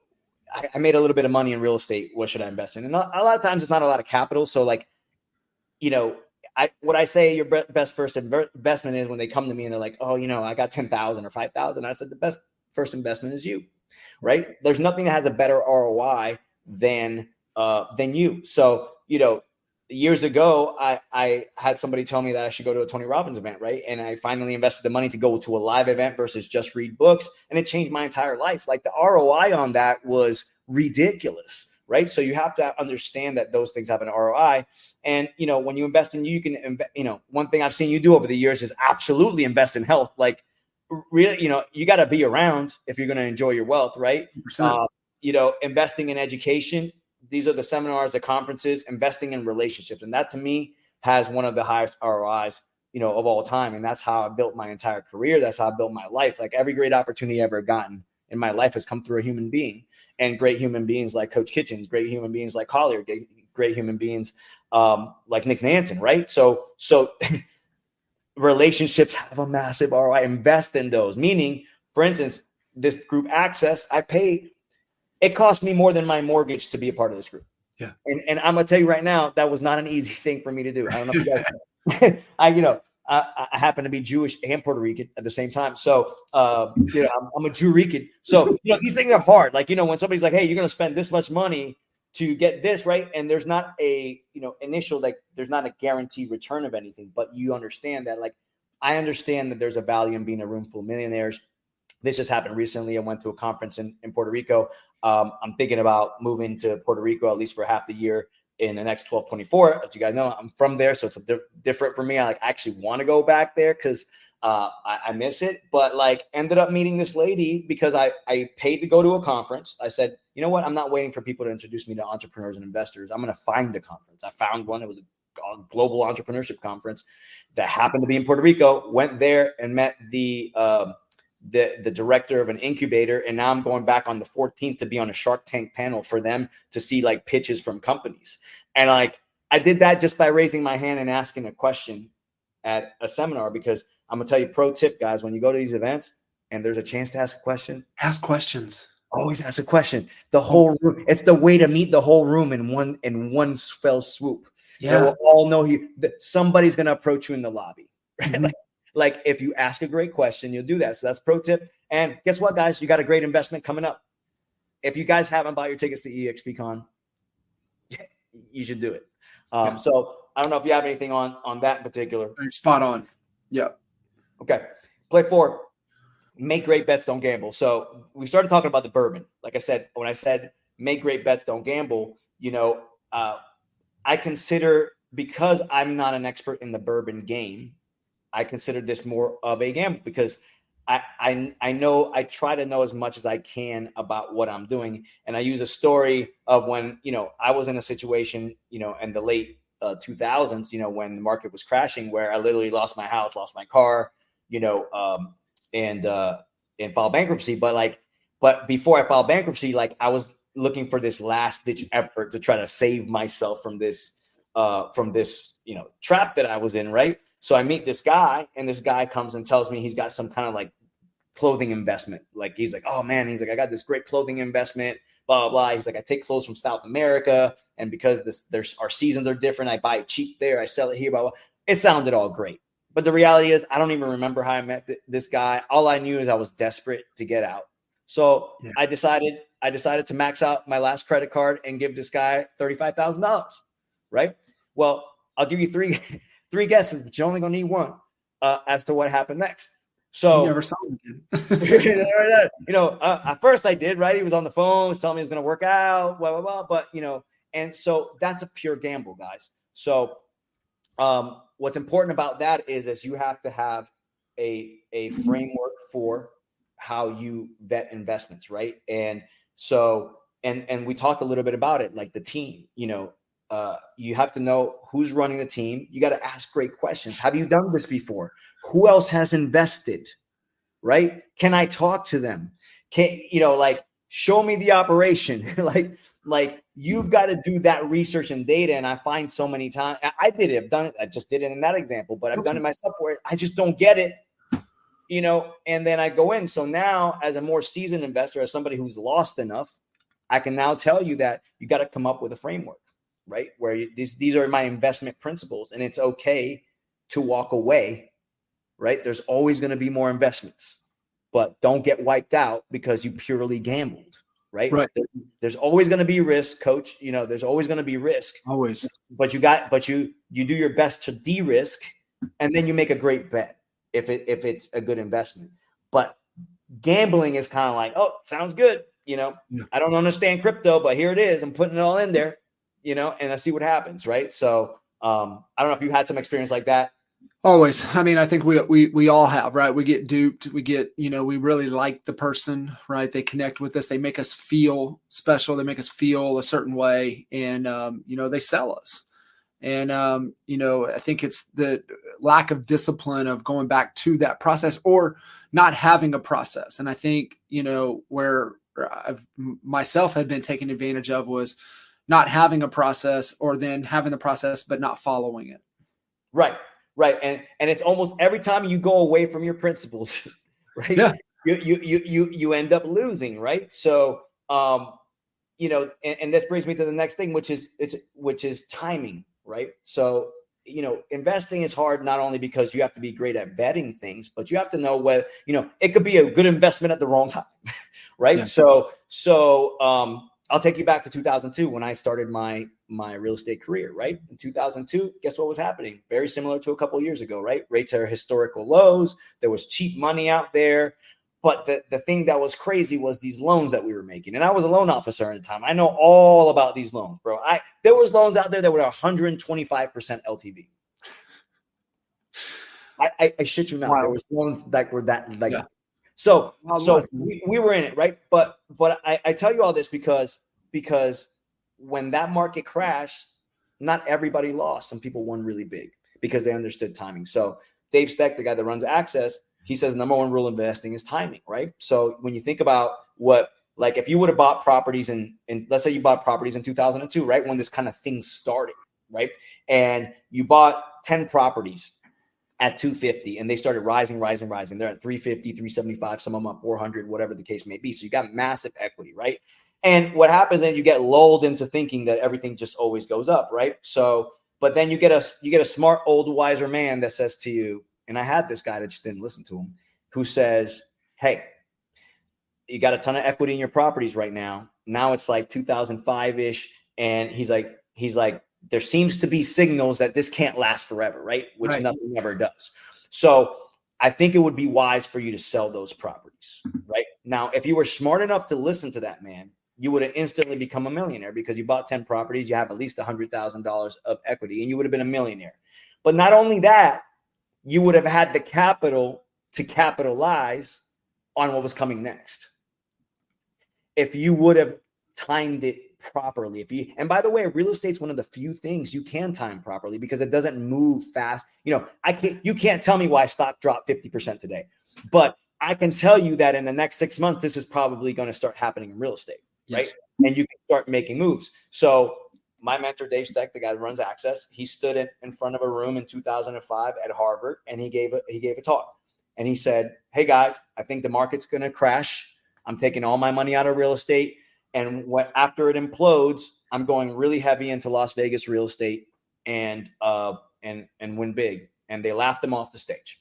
I made a little bit of money in real estate. What should I invest in? And a lot of times it's not a lot of capital. So like, what I say your best first investment is when they come to me and they're like, oh, I got 10,000 or 5,000. I said, the best first investment is you, right? There's nothing that has a better ROI than you. So, years ago, I had somebody tell me that I should go to a Tony Robbins event, right? And I finally invested the money to go to a live event versus just read books. And it changed my entire life. Like the ROI on that was ridiculous, right? So you have to understand that those things have an ROI. And, you know, when you invest in you can, you know, one thing I've seen you do over the years is absolutely invest in health. Like really, you know, you got to be around if you're going to enjoy your wealth, right? You know, investing in education. These are the seminars, the conferences, investing in relationships. And that to me has one of the highest ROIs, you know, of all time. And that's how I built my entire career. That's how I built my life. Like every great opportunity I've ever gotten in my life has come through a human being, and great human beings like Coach Kitchens, great human beings like Collier, great human beings like Nick Nanton, right? So relationships have a massive ROI. Invest in those. Meaning, for instance, this group access, I paid. It cost me more than my mortgage to be a part of this group. Yeah. And I'm gonna tell you right now, that was not an easy thing for me to do. I don't know if you guys I happen to be Jewish and Puerto Rican at the same time. So you know, I'm a Jew Rican. So you know, these things are hard. Like, you know, when somebody's like, hey, you're gonna spend this much money to get this, right? And there's not a, you know, initial, like there's not a guaranteed return of anything, but you understand that, like, I understand that there's a value in being a room full of millionaires. This just happened recently. I went to a conference in Puerto Rico. I'm thinking about moving to Puerto Rico at least for half the year in the next 12, 24. As you guys know, I'm from there, so it's different for me. I actually want to go back there because I miss it. But like, ended up meeting this lady because I paid to go to a conference. I said, you know what? I'm not waiting for people to introduce me to entrepreneurs and investors. I'm going to find a conference. I found one. It was a global entrepreneurship conference that happened to be in Puerto Rico. Went there and met the director of an incubator. And now I'm going back on the 14th to be on a Shark Tank panel for them to see like pitches from companies. And like, I did that just by raising my hand and asking a question at a seminar, because I'm gonna tell you, pro tip, guys, when you go to these events and there's a chance to ask a question, ask questions. Always ask a question. The whole room, it's the way to meet the whole room in one fell swoop. Yeah. They will all know somebody's gonna approach you in the lobby. Right? Mm-hmm. Like if you ask a great question, you'll do that. So that's pro tip. And guess what, guys? You got a great investment coming up. If you guys haven't bought your tickets to EXPCon, you should do it. So I don't know if you have anything on that in particular. You're spot on. Yeah. Okay. Play 4. Make great bets, don't gamble. So we started talking about the bourbon. Like I said, when I said make great bets, don't gamble, you know, I consider, because I'm not an expert in the bourbon game, I consider this more of a gamble, because I know, I try to know as much as I can about what I'm doing. And I use a story of when, you know, I was in a situation, you know, in the late 2000s, you know, when the market was crashing, where I literally lost my house, lost my car, you know, and filed bankruptcy. But before I filed bankruptcy, like I was looking for this last ditch effort to try to save myself from this, you know, trap that I was in. Right. So I meet this guy, and this guy comes and tells me he's got some kind of like clothing investment. Like, he's like, oh man, he's like, I got this great clothing investment, blah, blah, blah. He's like, I take clothes from South America, and because our seasons are different, I buy it cheap there, I sell it here, blah, blah. It sounded all great. But the reality is, I don't even remember how I met this guy. All I knew is I was desperate to get out. So yeah. I decided to max out my last credit card and give this guy $35,000. Right. Well, I'll give you three guesses, but you're only going to need one as to what happened next. So you never saw him again. You know, at first I did, right? He was on the phone, was telling me he was going to work out, blah, blah, blah. But, you know, and so that's a pure gamble, guys. So what's important about that is you have to have a framework for how you vet investments, right? And so, and we talked a little bit about it, like the team, you know, you have to know who's running the team. You got to ask great questions. Have you done this before? Who else has invested? Right? Can I talk to them? Can, you know, like, show me the operation. like you've got to do that research and data. And I find so many times I did it. I've done it. I just did it in that example, but I've done it myself where I just don't get it, you know, and then I go in. So now, as a more seasoned investor, as somebody who's lost enough, I can now tell you that you got to come up with a framework. Right? Where these are my investment principles, and it's okay to walk away, right? There's always going to be more investments, but don't get wiped out because you purely gambled, right? Right. There's always going to be risk, coach. You know, there's always going to be risk. Always. But you do your best to de-risk, and then you make a great bet if it's a good investment. But gambling is kind of like, oh, sounds good. You know, I don't understand crypto, but here it is. I'm putting it all in there, you know, and I see what happens. Right. So I don't know if you had some experience like that. Always. I mean, I think we all have, right? We get duped. We get, you know, we really like the person, right? They connect with us. They make us feel special. They make us feel a certain way. And, you know, they sell us. And, you know, I think it's the lack of discipline of going back to that process or not having a process. And I think, you know, where I've myself had been taken advantage of was not having a process, or then having the process but not following it. Right. Right. And it's almost every time you go away from your principles, right? Yeah. You end up losing. Right. So, you know, and this brings me to the next thing, which is timing. Right. So, you know, investing is hard, not only because you have to be great at vetting things, but you have to know whether, you know, it could be a good investment at the wrong time. Right. Yeah. So, I'll take you back to 2002 when I started my real estate career, right? In 2002, guess what was happening? Very similar to a couple of years ago, right? Rates are historical lows. There was cheap money out there. But the thing that was crazy was these loans that we were making. And I was a loan officer at the time. I know all about these loans, bro. There was loans out there that were 125% LTV. I shit you not. Wow. There was loans that were that like. Yeah. So we were in it, right? But I tell you all this because when that market crashed, not everybody lost. Some people won really big because they understood timing. So Dave Steck, the guy that runs Access, he says number one rule of investing is timing, right? So when you think about like if you would have bought properties in let's say you bought properties in 2002, right? When this kind of thing started, right? And you bought 10 properties at 250 and they started rising. They're at 350, 375, some of them at 400, whatever the case may be. So you got massive equity, right? And what happens then, you get lulled into thinking that everything just always goes up, right? So, but then you get a smart, old, wiser man that says to you, and I had this guy that just didn't listen to him, who says, hey, you got a ton of equity in your properties right now. Now it's like 2005-ish. And he's like, there seems to be signals that this can't last forever, right? Which nothing ever does. So I think it would be wise for you to sell those properties, right? Now, if you were smart enough to listen to that man, you would have instantly become a millionaire because you bought 10 properties. You have at least $100,000 of equity and you would have been a millionaire. But not only that, you would have had the capital to capitalize on what was coming next. If you would have timed it properly. And by the way, real estate's one of the few things you can time properly because it doesn't move fast. You know, you can't tell me why stock dropped 50% today, but I can tell you that in the next 6 months, this is probably going to start happening in real estate, right? And you can start making moves. So my mentor, Dave Steck, the guy that runs Access, he stood in front of a room in 2005 at Harvard, and he gave a talk. And he said, hey, guys, I think the market's going to crash. I'm taking all my money out of real estate. And after it implodes, I'm going really heavy into Las Vegas real estate and win big. And they laughed him off the stage.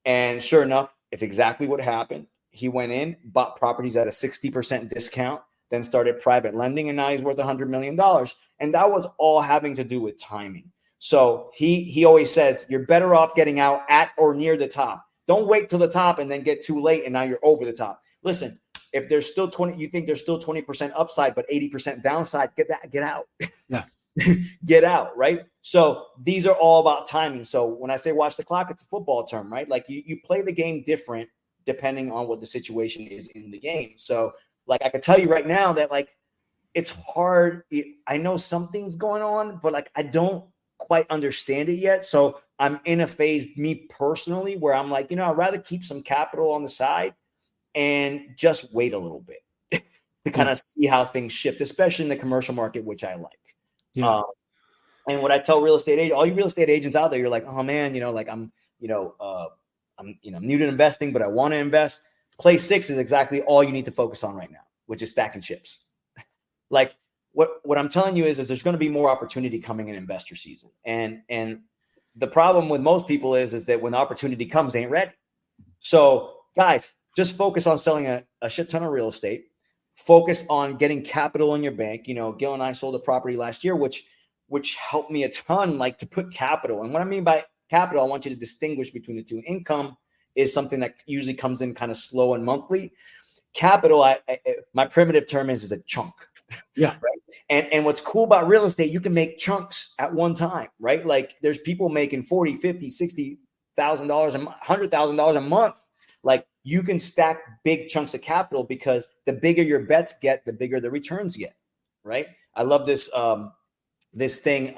And sure enough, it's exactly what happened. He went in, bought properties at a 60% discount, then started private lending, and now he's worth $100 million. And that was all having to do with timing. So he always says, you're better off getting out at or near the top. Don't wait till the top and then get too late and now you're over the top. Listen, if there's still 20, you think there's still 20% upside, but 80% downside, get out. Yeah. Get out, right? So these are all about timing. So when I say watch the clock, it's a football term, right? Like you play the game different depending on what the situation is in the game. So like I can tell you right now that like it's hard. I know something's going on, but like I don't quite understand it yet. So I'm in a phase, me personally, where I'm like, I'd rather keep some capital on the side and just wait a little bit to kind of see how things shift, especially in the commercial market, which I like. Yeah. And what I tell real estate agents, all you real estate agents out there, you're like, oh man, like I'm new to investing, but I want to invest. Play 6 is exactly all you need to focus on right now, which is stacking chips. Like what I'm telling you is there's going to be more opportunity coming in investor season. And the problem with most people is that when opportunity comes, they ain't ready. So guys, just focus on selling a shit ton of real estate. focus on getting capital in your bank. You know, Gil and I sold a property last year, which helped me a ton, like to put capital. And what I mean by capital, I want you to distinguish between the two. Income is something that usually comes in kind of slow and monthly. Capital, my primitive term is a chunk. Yeah. Right. And what's cool about real estate, you can make chunks at one time, right? Like there's people making 40, 50, $60,000 and $100,000 a month. Like you can stack big chunks of capital because the bigger your bets get, the bigger the returns get. Right. I love this, this thing,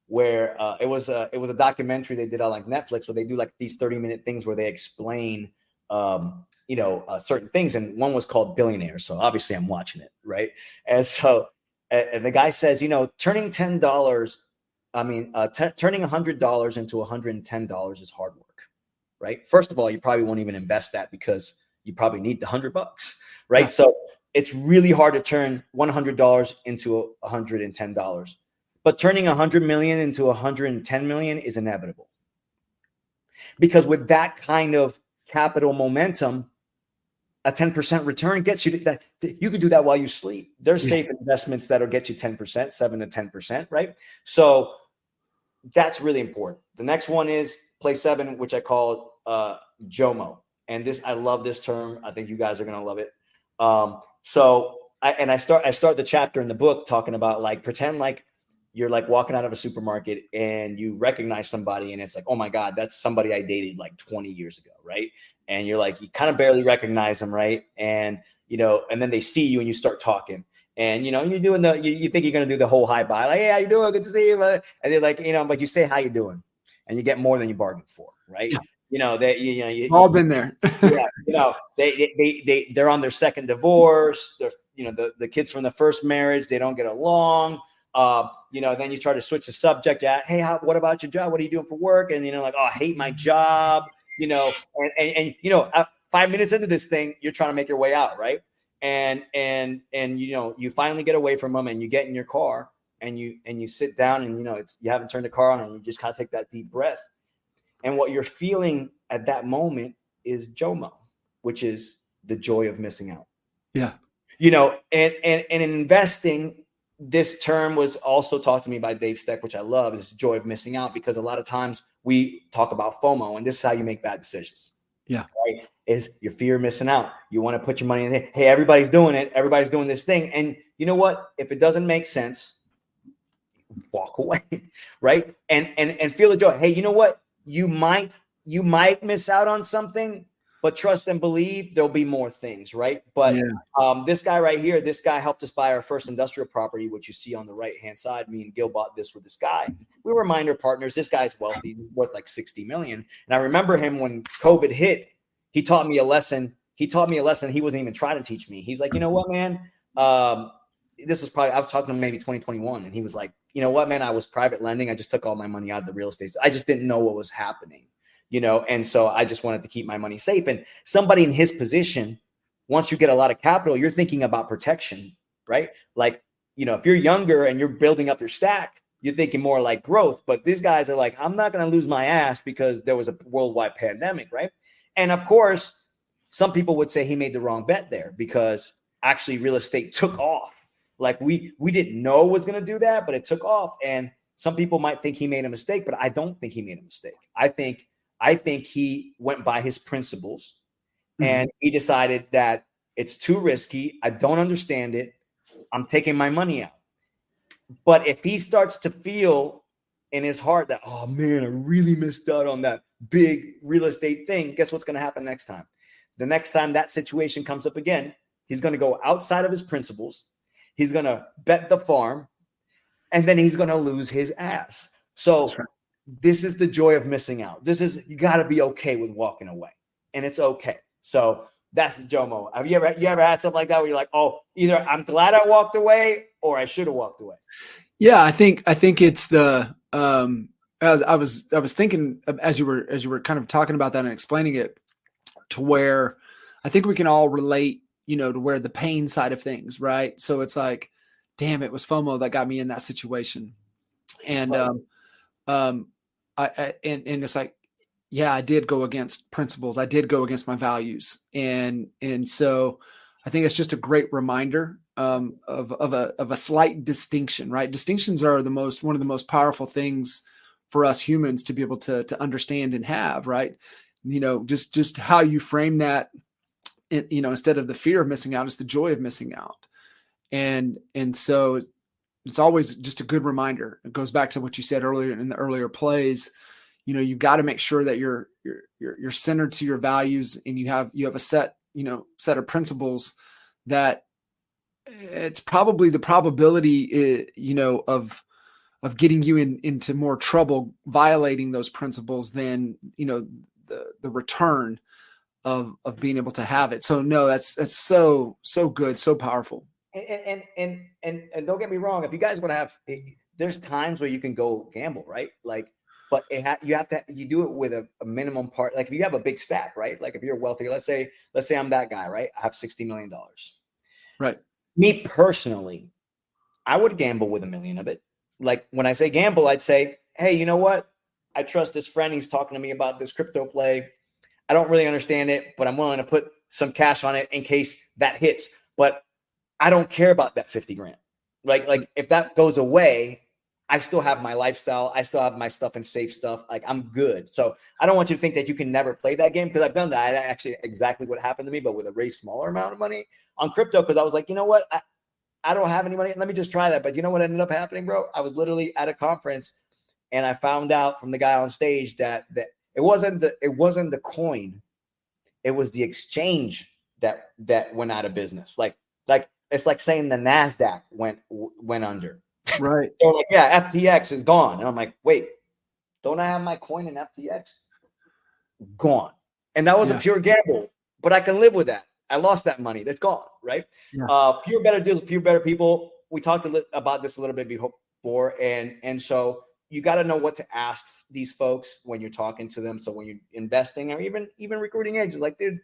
where it was a documentary they did on like Netflix where they do like these 30-minute things where they explain certain things, and one was called Billionaire. So obviously I'm watching it, right? And so and the guy says, turning $10, turning $100 into $110 is hard work, right? First of all, you probably won't even invest that because you probably need the $100, right? Yeah. So it's really hard to turn $100 into $110. But turning 100 million into 110 million is inevitable. Because with that kind of capital momentum, a 10% return gets you to that. You can do that while you sleep. There's safe investments that'll get you 10%, 7 to 10%, right? So that's really important. The next one is play 7, which I call JOMO. And this, I love this term. I think you guys are going to love it. I start the chapter in the book talking about like, pretend like you're like walking out of a supermarket and you recognize somebody and it's like, oh my God, that's somebody I dated like 20 years ago. Right. And you're like, you kind of barely recognize them. Right. And, and then they see you and you start talking and, you're doing you think you're going to do the whole hi bye. Like, hey, how you doing? Good to see you. And they're like, but you say, how you doing? And you get more than you bargained for. Right. Yeah. You've all been there. Yeah. They're on their second divorce. They're, the kids from the first marriage, they don't get along. Then you try to switch the subject at, hey, what about your job? What are you doing for work? And, like, oh, I hate my job, and 5 minutes into this thing, you're trying to make your way out. Right. And you finally get away from them and you get in your car and you sit down and, you haven't turned the car on and you just kind of take that deep breath. And what you're feeling at that moment is JOMO, which is the joy of missing out. Yeah. And in investing, this term was also taught to me by Dave Steck, which I love, is joy of missing out, because a lot of times we talk about FOMO and this is how you make bad decisions. Yeah. Right? Is your fear of missing out. You want to put your money in there. Hey, everybody's doing it. Everybody's doing this thing. And you know what? If it doesn't make sense, walk away. Right. And feel the joy. Hey, you know what? You might miss out on something, but trust and believe there'll be more things, right? But this guy right here, this guy helped us buy our first industrial property, which you see on the right-hand side. Me and Gil bought this with this guy. We were minor partners. This guy's wealthy, worth like 60 million. And I remember him when COVID hit, he taught me a lesson. He wasn't even trying to teach me. He's like, you know what, man? This was probably, I was talking to him maybe 2021. And he was like, you know what, man? I was private lending. I just took all my money out of the real estate. I just didn't know what was happening. And so I just wanted to keep my money safe. And somebody in his position, once you get a lot of capital, you're thinking about protection, right? Like, if you're younger and you're building up your stack, you're thinking more like growth. But these guys are like, I'm not going to lose my ass because there was a worldwide pandemic, right? And of course, some people would say he made the wrong bet there because actually real estate took off. Like we didn't know it was going to do that, but it took off. And some people might think he made a mistake, but I don't think he made a mistake. I think he went by his principles and he decided that it's too risky. I don't understand it. I'm taking my money out. But if he starts to feel in his heart that, oh man, I really missed out on that big real estate thing, guess what's going to happen next time? The next time that situation comes up again, he's going to go outside of his principles. He's going to bet the farm and then he's going to lose his ass. So this is the joy of missing out. You got to be okay with walking away, and it's okay. So that's the JOMO. Have you ever had something like that where you're like, oh, either I'm glad I walked away or I should have walked away? Yeah, I think it's the as I was thinking as you were kind of talking about that and explaining it, to where I think we can all relate, to where the pain side of things, right? So it's like, damn, it was FOMO that got me in that situation, and and it's like, yeah, I did go against principles. I did go against my values. And so I think it's just a great reminder of a slight distinction, right? Distinctions are one of the most powerful things for us humans to be able to understand and have, right? Just how you frame that, instead of the fear of missing out, it's the joy of missing out. And so it's always just a good reminder. It goes back to what you said earlier in the earlier plays. You've got to make sure that you're centered to your values, and you have a set of principles that it's probably the probability, of getting you into more trouble violating those principles than, the return of being able to have it. So no, that's so good, so powerful. And don't get me wrong. If you guys want to have, there's times where you can go gamble, right? Like, but you do it with a minimum part. Like if you have a big stack, right? Like if you're wealthy, let's say I'm that guy, right? I have $60 million. Right. Me personally, I would gamble with $1 million of it. Like when I say gamble, I'd say, hey, you know what? I trust this friend. He's talking to me about this crypto play. I don't really understand it, but I'm willing to put some cash on it in case that hits. But I don't care about that 50 grand. Like if that goes away, I still have my lifestyle. I still have my stuff and safe stuff. Like I'm good. So I don't want you to think that you can never play that game, because I've done that. Actually, exactly what happened to me, but with a way smaller amount of money on crypto. Because I was like, you know what? I don't have any money. Let me just try that. But you know what ended up happening, bro? I was literally at a conference, and I found out from the guy on stage that it wasn't the coin, it was the exchange that went out of business. Like it's like saying the NASDAQ went under. Right. They're like, yeah, FTX is gone. And I'm like, wait, don't I have my coin in FTX? Gone. And that was a pure gamble, but I can live with that. I lost that money. That's gone, right? Yeah. Fewer better deals, fewer better people. We talked about this a little bit before. And so you got to know what to ask these folks when you're talking to them. So when you're investing or even recruiting agents, like, dude,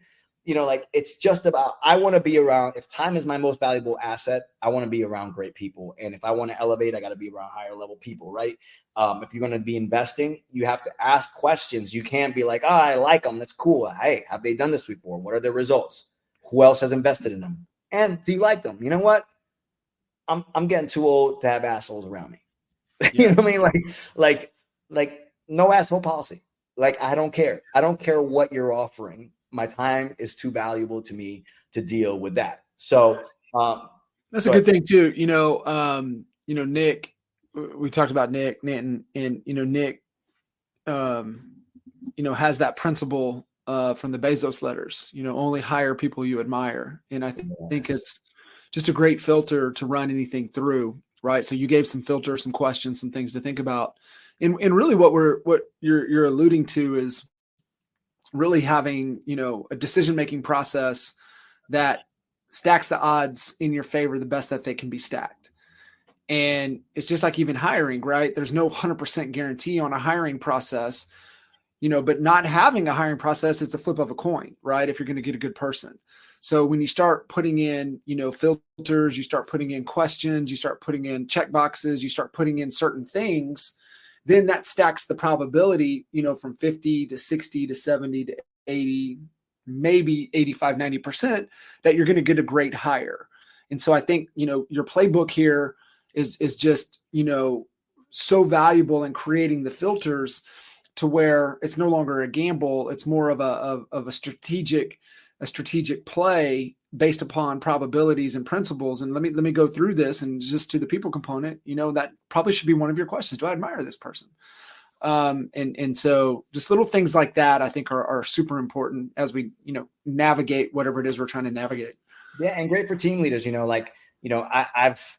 like it's just about, I want to be around, if time is my most valuable asset, I want to be around great people. And if I want to elevate, I got to be around higher level people, right? If you're going to be investing, you have to ask questions. You can't be like, oh, I like them. That's cool. Hey, have they done this before? What are their results? Who else has invested in them? And do you like them? You know what? I'm getting too old to have assholes around me. Yeah. You know what I mean? Like no asshole policy. Like, I don't care. I don't care what you're offering. My time is too valuable to me to deal with that. So that's a good thing too. Nick, we talked about Nick and Nick, has that principle from the Bezos letters, only hire people you admire. And I think it's just a great filter to run anything through. Right. So you gave some filters, some questions, some things to think about. And really what you're alluding to is really having, a decision-making process that stacks the odds in your favor the best that they can be stacked. And it's just like even hiring, right? There's no 100% guarantee on a hiring process, but not having a hiring process, it's a flip of a coin, right? If you're going to get a good person. So when you start putting in, filters, you start putting in questions, you start putting in check boxes, you start putting in certain things, then that stacks the probability, from 50 to 60 to 70 to 80, maybe 85, 90% that you're going to get a great hire. And so I think, your playbook here is just, so valuable in creating the filters to where it's no longer a gamble. It's more of a strategic play based upon probabilities and principles. And let me go through this, and just to the people component, that probably should be one of your questions. Do I admire this person? And so just little things like that, I think are super important as we, navigate whatever it is we're trying to navigate. Yeah. And great for team leaders, I've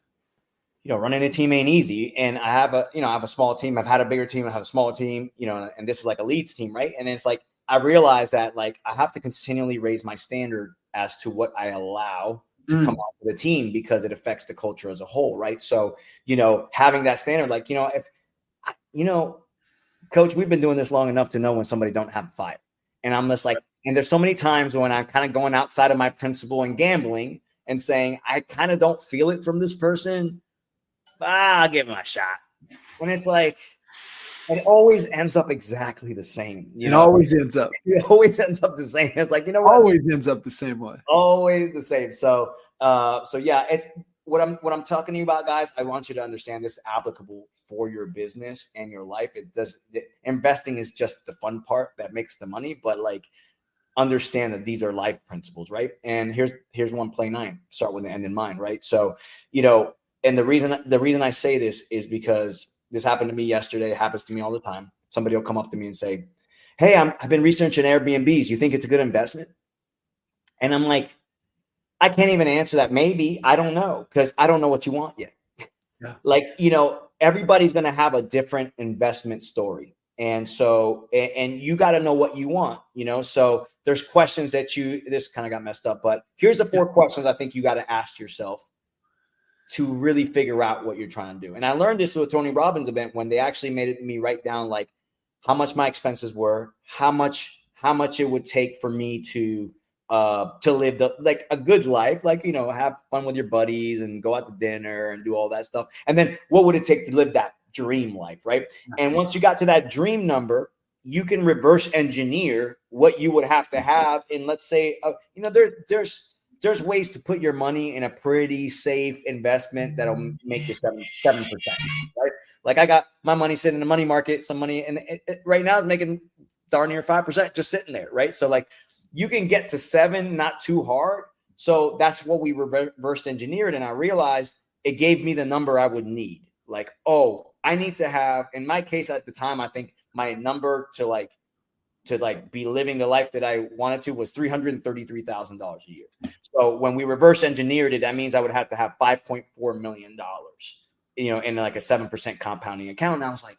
running a team ain't easy. And I have a small team. I've had a bigger team. I have a smaller team, and this is like a leads team. Right. And it's like, I realize that like I have to continually raise my standard as to what I allow to come out of the team, because it affects the culture as a whole. Right. So, having that standard, like, if, coach, we've been doing this long enough to know when somebody don't have a fire. And I'm just like, and there's so many times when I'm kind of going outside of my principle and gambling and saying, I kind of don't feel it from this person, but I'll give him a shot. When it's like, it always ends up exactly the same. It always ends up. It always ends up the same. It's like, you know what? Always ends up the same way. Always the same. So yeah, it's what I'm talking to you about, guys. I want you to understand this is applicable for your business and your life. Investing is just the fun part that makes the money, but like, understand that these are life principles, right? And here's one, play 9, start with the end in mind, right? So, and the reason I say this is because this happened to me yesterday. It happens to me all the time. Somebody will come up to me and say, hey, I've been researching Airbnbs. You think it's a good investment? And I'm like, I can't even answer that. Maybe, I don't know, because I don't know what you want yet. Yeah. Like, everybody's going to have a different investment story. And so, and you got to know what you want, so there's questions that this kind of got messed up, but here's the 4 questions I think you got to ask yourself to really figure out what you're trying to do. And I learned this with a Tony Robbins event when they actually made me write down like how much my expenses were, how much it would take for me to live like a good life, like, have fun with your buddies and go out to dinner and do all that stuff. And then what would it take to live that dream life, right? And once you got to that dream number, you can reverse engineer what you would have to have. And let's say, there's ways to put your money in a pretty safe investment that'll make you 7%, right? Like I got my money sitting in the money market, some money, and it right now is making darn near 5% just sitting there, right? So like you can get to 7, not too hard. So that's what we reversed engineered, and I realized it gave me the number I would need. Like, oh, I need to have, in my case at the time, I think my number to be living the life that I wanted to was $333,000 a year. So when we reverse engineered it, that means I would have to have $5.4 million, in like a 7% compounding account. And I was like,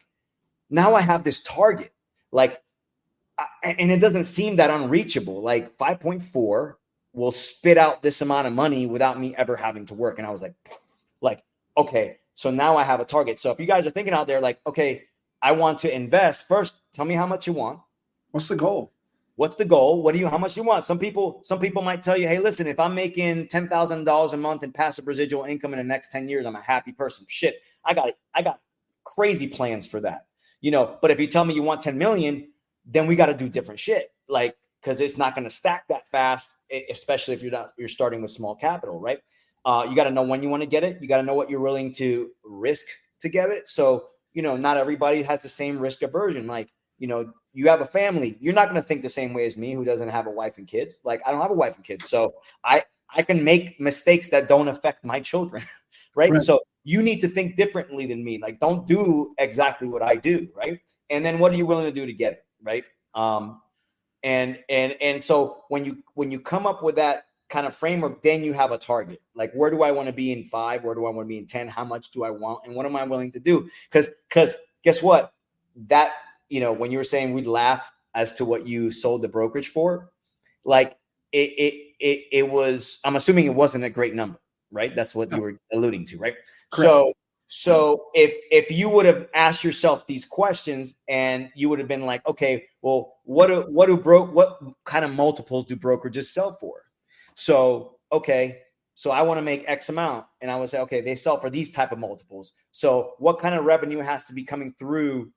now I have this target, and it doesn't seem that unreachable. Like 5.4 will spit out this amount of money without me ever having to work. And I was like, okay. So now I have a target. So if you guys are thinking out there, like, okay, I want to invest, first, tell me how much you want. What's the goal? What's the goal? How much you want? Some people might tell you, hey, listen, if I'm making $10,000 a month in passive residual income in the next 10 years, I'm a happy person. Shit, I got crazy plans for that, but if you tell me you want 10 million, then we got to do different shit. Like, cause it's not going to stack that fast, especially if you're starting with small capital, right? You got to know when you want to get it. You got to know what you're willing to risk to get it. So, not everybody has the same risk aversion. Like, you have a family. You're not going to think the same way as me, who doesn't have a wife and kids. Like, I don't have a wife and kids. So I can make mistakes that don't affect my children. Right? So you need to think differently than me. Like, don't do exactly what I do. Right. And then what are you willing to do to get it? Right. And so when you come up with that kind of framework, then you have a target. Like, where do I want to be in 5? Where do I want to be in 10? How much do I want? And what am I willing to do? Because guess what? That, when you were saying we'd laugh as to what you sold the brokerage for, like it was, I'm assuming it wasn't a great number, right? That's what you were alluding to, right? Correct. So if you would have asked yourself these questions and you would have been like, okay, well, what kind of multiples do brokerages sell for? So, okay, so I want to make X amount, and I would say, okay, they sell for these type of multiples. So what kind of revenue has to be coming through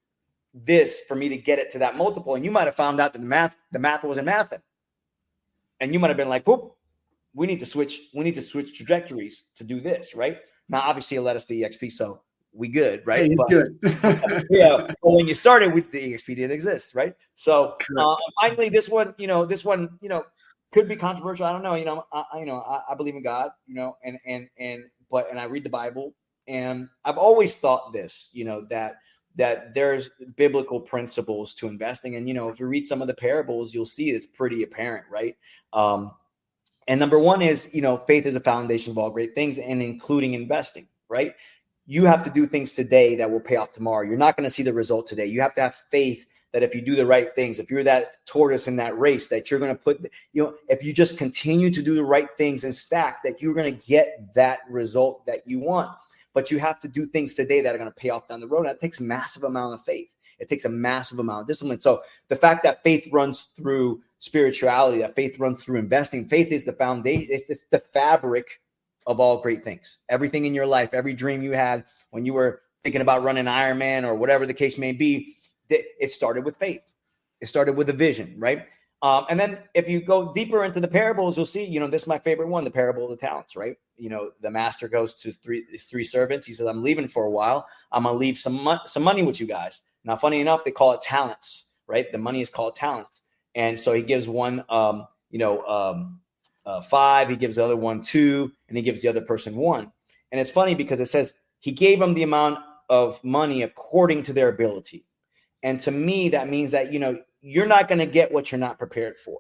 this for me to get it to that multiple? And you might have found out that the math wasn't mathing. And you might have been like, whoop, we need to switch trajectories to do this, right? Now, obviously it led us to EXP, so we good, right? Hey, good. Yeah. But when you started with the EXP didn't exist, right? So finally this one, could be controversial. I don't know. I believe in God, and I read the Bible, and I've always thought this, that there's biblical principles to investing. And, if you read some of the parables, you'll see it's pretty apparent, right? And number one is, faith is a foundation of all great things, and including investing, right? You have to do things today that will pay off tomorrow. You're not going to see the result today. You have to have faith that if you do the right things, if you're that tortoise in that race, that you're going to put, if you just continue to do the right things and stack, that you're going to get that result that you want. But you have to do things today that are going to pay off down the road. That takes a massive amount of faith. It takes a massive amount of discipline. So the fact that faith runs through spirituality, that faith runs through investing, faith is the foundation. It's the fabric of all great things. Everything in your life, every dream you had when you were thinking about running Ironman or whatever the case may be, it started with faith. It started with a vision, right? And then if you go deeper into the parables, you'll see, this is my favorite one, the parable of the talents, right? The master goes to three servants. He says, I'm leaving for a while. I'm going to leave some money with you guys. Now, funny enough, they call it talents, right? The money is called talents. And so he gives one, 5, he gives the other one 2, and he gives the other person 1. And it's funny because it says he gave them the amount of money according to their ability. And to me, that means that, you're not going to get what you're not prepared for,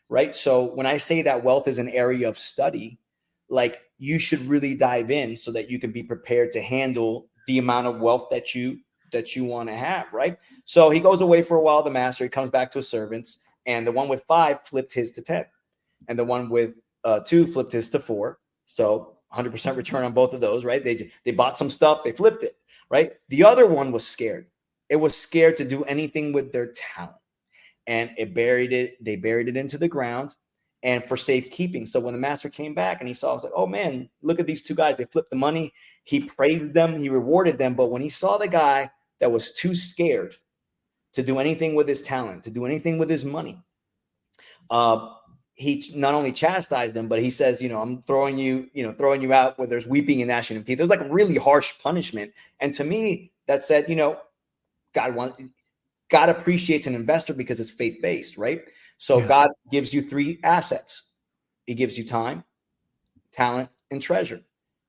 right? So when I say that wealth is an area of study, like you should really dive in so that you can be prepared to handle the amount of wealth that you want to have, right? So he goes away for a while, the master, he comes back to his servants, and the one with 5 flipped his to 10, and the one with 2 flipped his to 4. So 100% return on both of those, right? They bought some stuff, they flipped it, right? The other one was scared. It was scared to do anything with their talent. And they buried it into the ground and for safekeeping. So when the master came back and he saw, I was like, oh man, look at these 2 guys. They flipped the money. He praised them. He rewarded them. But when he saw the guy that was too scared to do anything with his talent, to do anything with his money, he not only chastised him, but he says, I'm throwing you out where there's weeping and gnashing of teeth. It was like a really harsh punishment. And to me, that said, God appreciates an investor because it's faith-based, right? So God gives you 3 assets. He gives you time, talent, and treasure.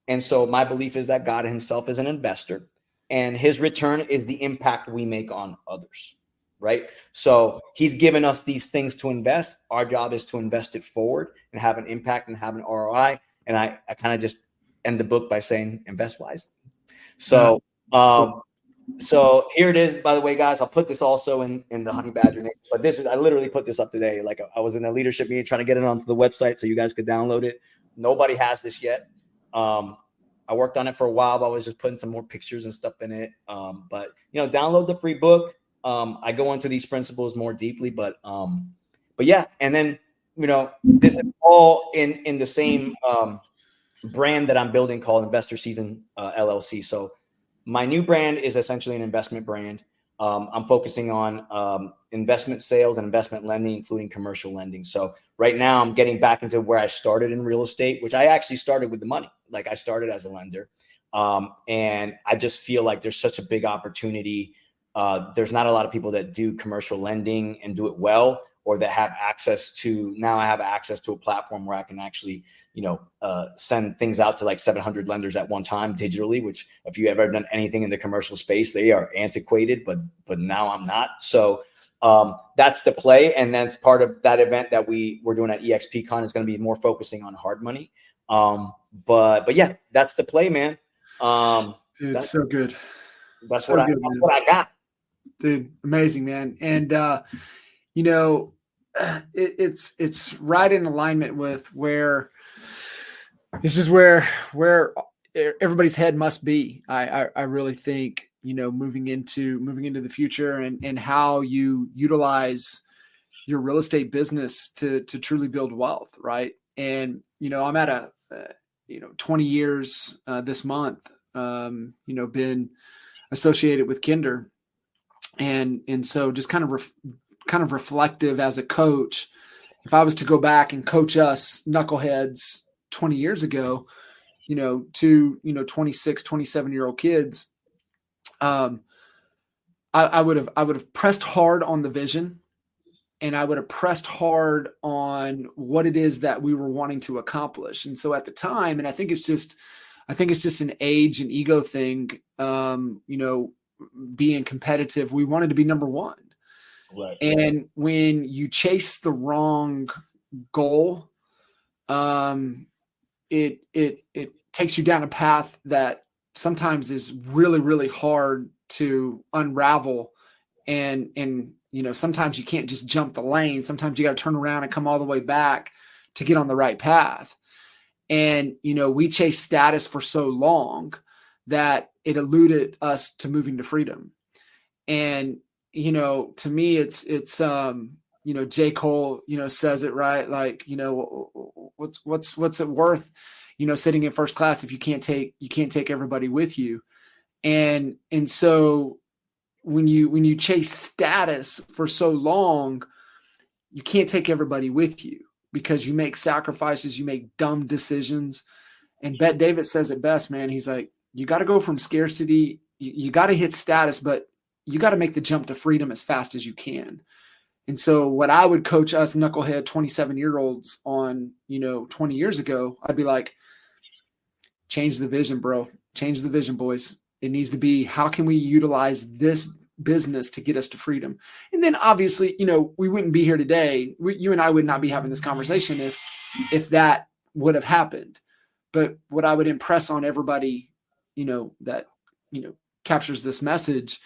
And so my belief is that God himself is an investor, and his return is the impact we make on others, right? So he's given us these things to invest. Our job is to invest it forward and have an impact and have an ROI. And I kind of just end the book by saying, invest wisely. So, so here it is, by the way, guys. I'll put this also in the Honey Badger name, but I literally put this up today. Like I was in a leadership meeting trying to get it onto the website so you guys could download it. Nobody has this yet. I worked on it for a while, but I was just putting some more pictures and stuff in it. But download the free book. I go into these principles more deeply, but yeah. And then, this is all in the same brand that I'm building called Investor Season LLC. So my new brand is essentially an investment brand. I'm focusing on investment sales and investment lending, including commercial lending. So right now I'm getting back into where I started in real estate, which I actually started with the money. Like I started as a lender. And I just feel like there's such a big opportunity. There's not a lot of people that do commercial lending and do it well, or that have access to, now I have access to a platform where I can actually, send things out to like 700 lenders at one time digitally, which if you ever done anything in the commercial space, they are antiquated, but now I'm not. So that's the play. And that's part of that event that we're doing at EXPCon is going to be more focusing on hard money. But yeah, that's the play, man. Dude, that's so good. That's what I got. Dude, amazing, man. And, it's right in alignment with where everybody's head must be. I really think, moving into the future and how you utilize your real estate business to truly build wealth. Right. And, I'm at 20 years, this month, been associated with Kinder. And so just kind of reflective as a coach, if I was to go back and coach us knuckleheads 20 years ago, to 26, 27-year-old kids, I would have pressed hard on the vision, and I would have pressed hard on what it is that we were wanting to accomplish. And so at the time, and I think it's just an age and ego thing, being competitive, we wanted to be number one. Right. And when you chase the wrong goal, it takes you down a path that sometimes is really, really hard to unravel. And sometimes you can't just jump the lane. Sometimes you got to turn around and come all the way back to get on the right path. And, we chased status for so long that it eluded us to moving to freedom. And, to me, it's J. Cole, says it right. Like, what's it worth, sitting in first class if you can't take everybody with you. And so when you chase status for so long, you can't take everybody with you because you make sacrifices, you make dumb decisions. And Davidowitz says it best, man. He's like, you got to go from scarcity. You got to hit status, but you got to make the jump to freedom as fast as you can. And so what I would coach us knucklehead 27-year-olds on, 20 years ago, I'd be like, change the vision, bro. Change the vision, boys. It needs to be, how can we utilize this business to get us to freedom? And then obviously, we wouldn't be here today. You and I would not be having this conversation if that would have happened. But what I would impress on everybody, that, captures this message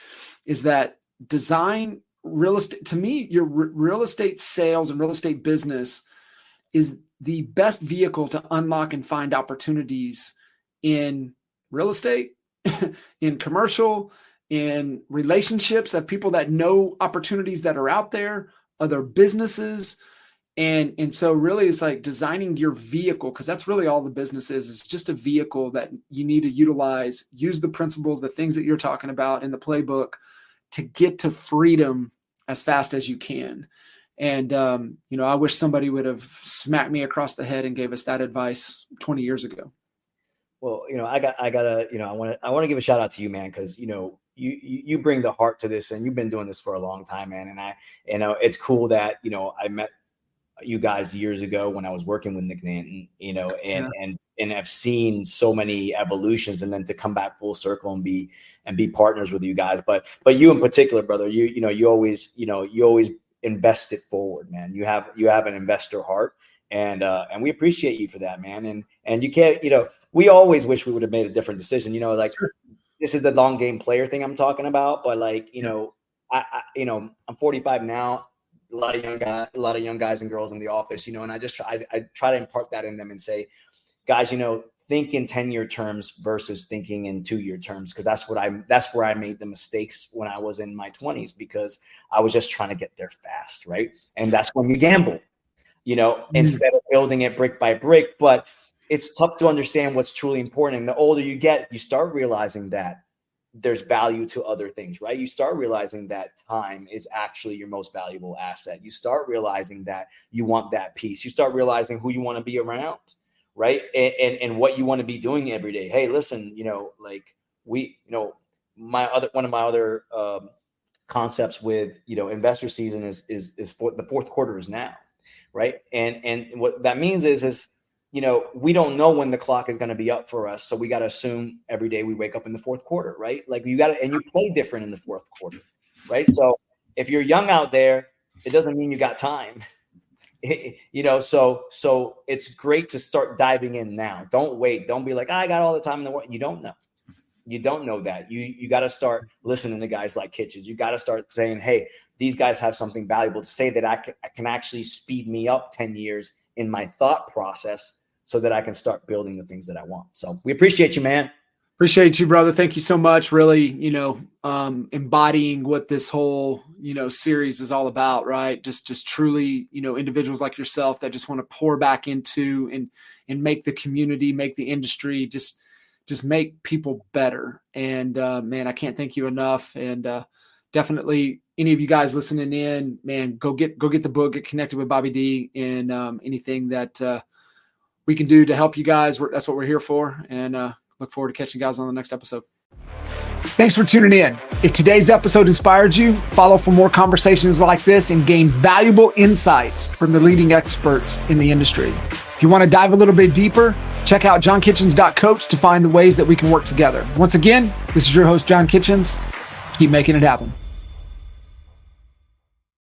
is that design real estate, to me, your real estate sales and real estate business is the best vehicle to unlock and find opportunities in real estate, in commercial, in relationships of people that know opportunities that are out there, other businesses. And so really it's like designing your vehicle, because that's really all the business is. It's just a vehicle that you need to utilize, use the principles, the things that you're talking about in the playbook to get to freedom as fast as you can. And, I wish somebody would have smacked me across the head and gave us that advice 20 years ago. Well, I want to give a shout out to you, man. Cause you bring the heart to this, and you've been doing this for a long time, man. And it's cool that, I met you guys years ago when I was working with Nick Nanton, and I've seen so many evolutions, and then to come back full circle and be partners with you guys. But you in particular, brother, you always invest it forward, man. You have an investor heart, and we appreciate you for that, man. And you can't, we always wish we would have made a different decision, Sure. This is the long game player thing I'm talking about. But I'm 45 now. A lot of young guys and girls in the office, and I try to impart that in them and say, guys, think in 10-year terms versus thinking in 2-year terms. Cause that's where I made the mistakes when I was in my 20s, because I was just trying to get there fast. Right. And that's when you gamble, instead of building it brick by brick. But it's tough to understand what's truly important. And the older you get, you start realizing that there's value to other things, right? You start realizing that time is actually your most valuable asset. You start realizing that you want that peace. You start realizing who you want to be around, right? And what you want to be doing every day. Hey, listen, one of my other concepts with, investor season is for the fourth quarter is now, right? And what that means is we don't know when the clock is going to be up for us. So we got to assume every day we wake up in the fourth quarter, right? Like you play different in the fourth quarter, right? So if you're young out there, it doesn't mean you got time, so it's great to start diving in now. Don't wait. Don't be like, I got all the time in the world. You don't know. You don't know that. You got to start listening to guys like Kitchens. You got to start saying, hey, these guys have something valuable to say that I can actually speed me up 10 years in my thought process, so that I can start building the things that I want. So we appreciate you, man. Appreciate you, brother. Thank you so much. Really, embodying what this whole, series is all about, right? Just truly, individuals like yourself that just want to pour back into and make the community, make the industry, just make people better. And man, I can't thank you enough. And definitely any of you guys listening in, man, go get the book, get connected with Bobby D, and anything that, we can do to help you guys. That's what we're here for. And look forward to catching you guys on the next episode. Thanks for tuning in. If today's episode inspired you, follow for more conversations like this and gain valuable insights from the leading experts in the industry. If you want to dive a little bit deeper, check out johnkitchens.coach to find the ways that we can work together. Once again, this is your host, John Kitchens. Keep making it happen.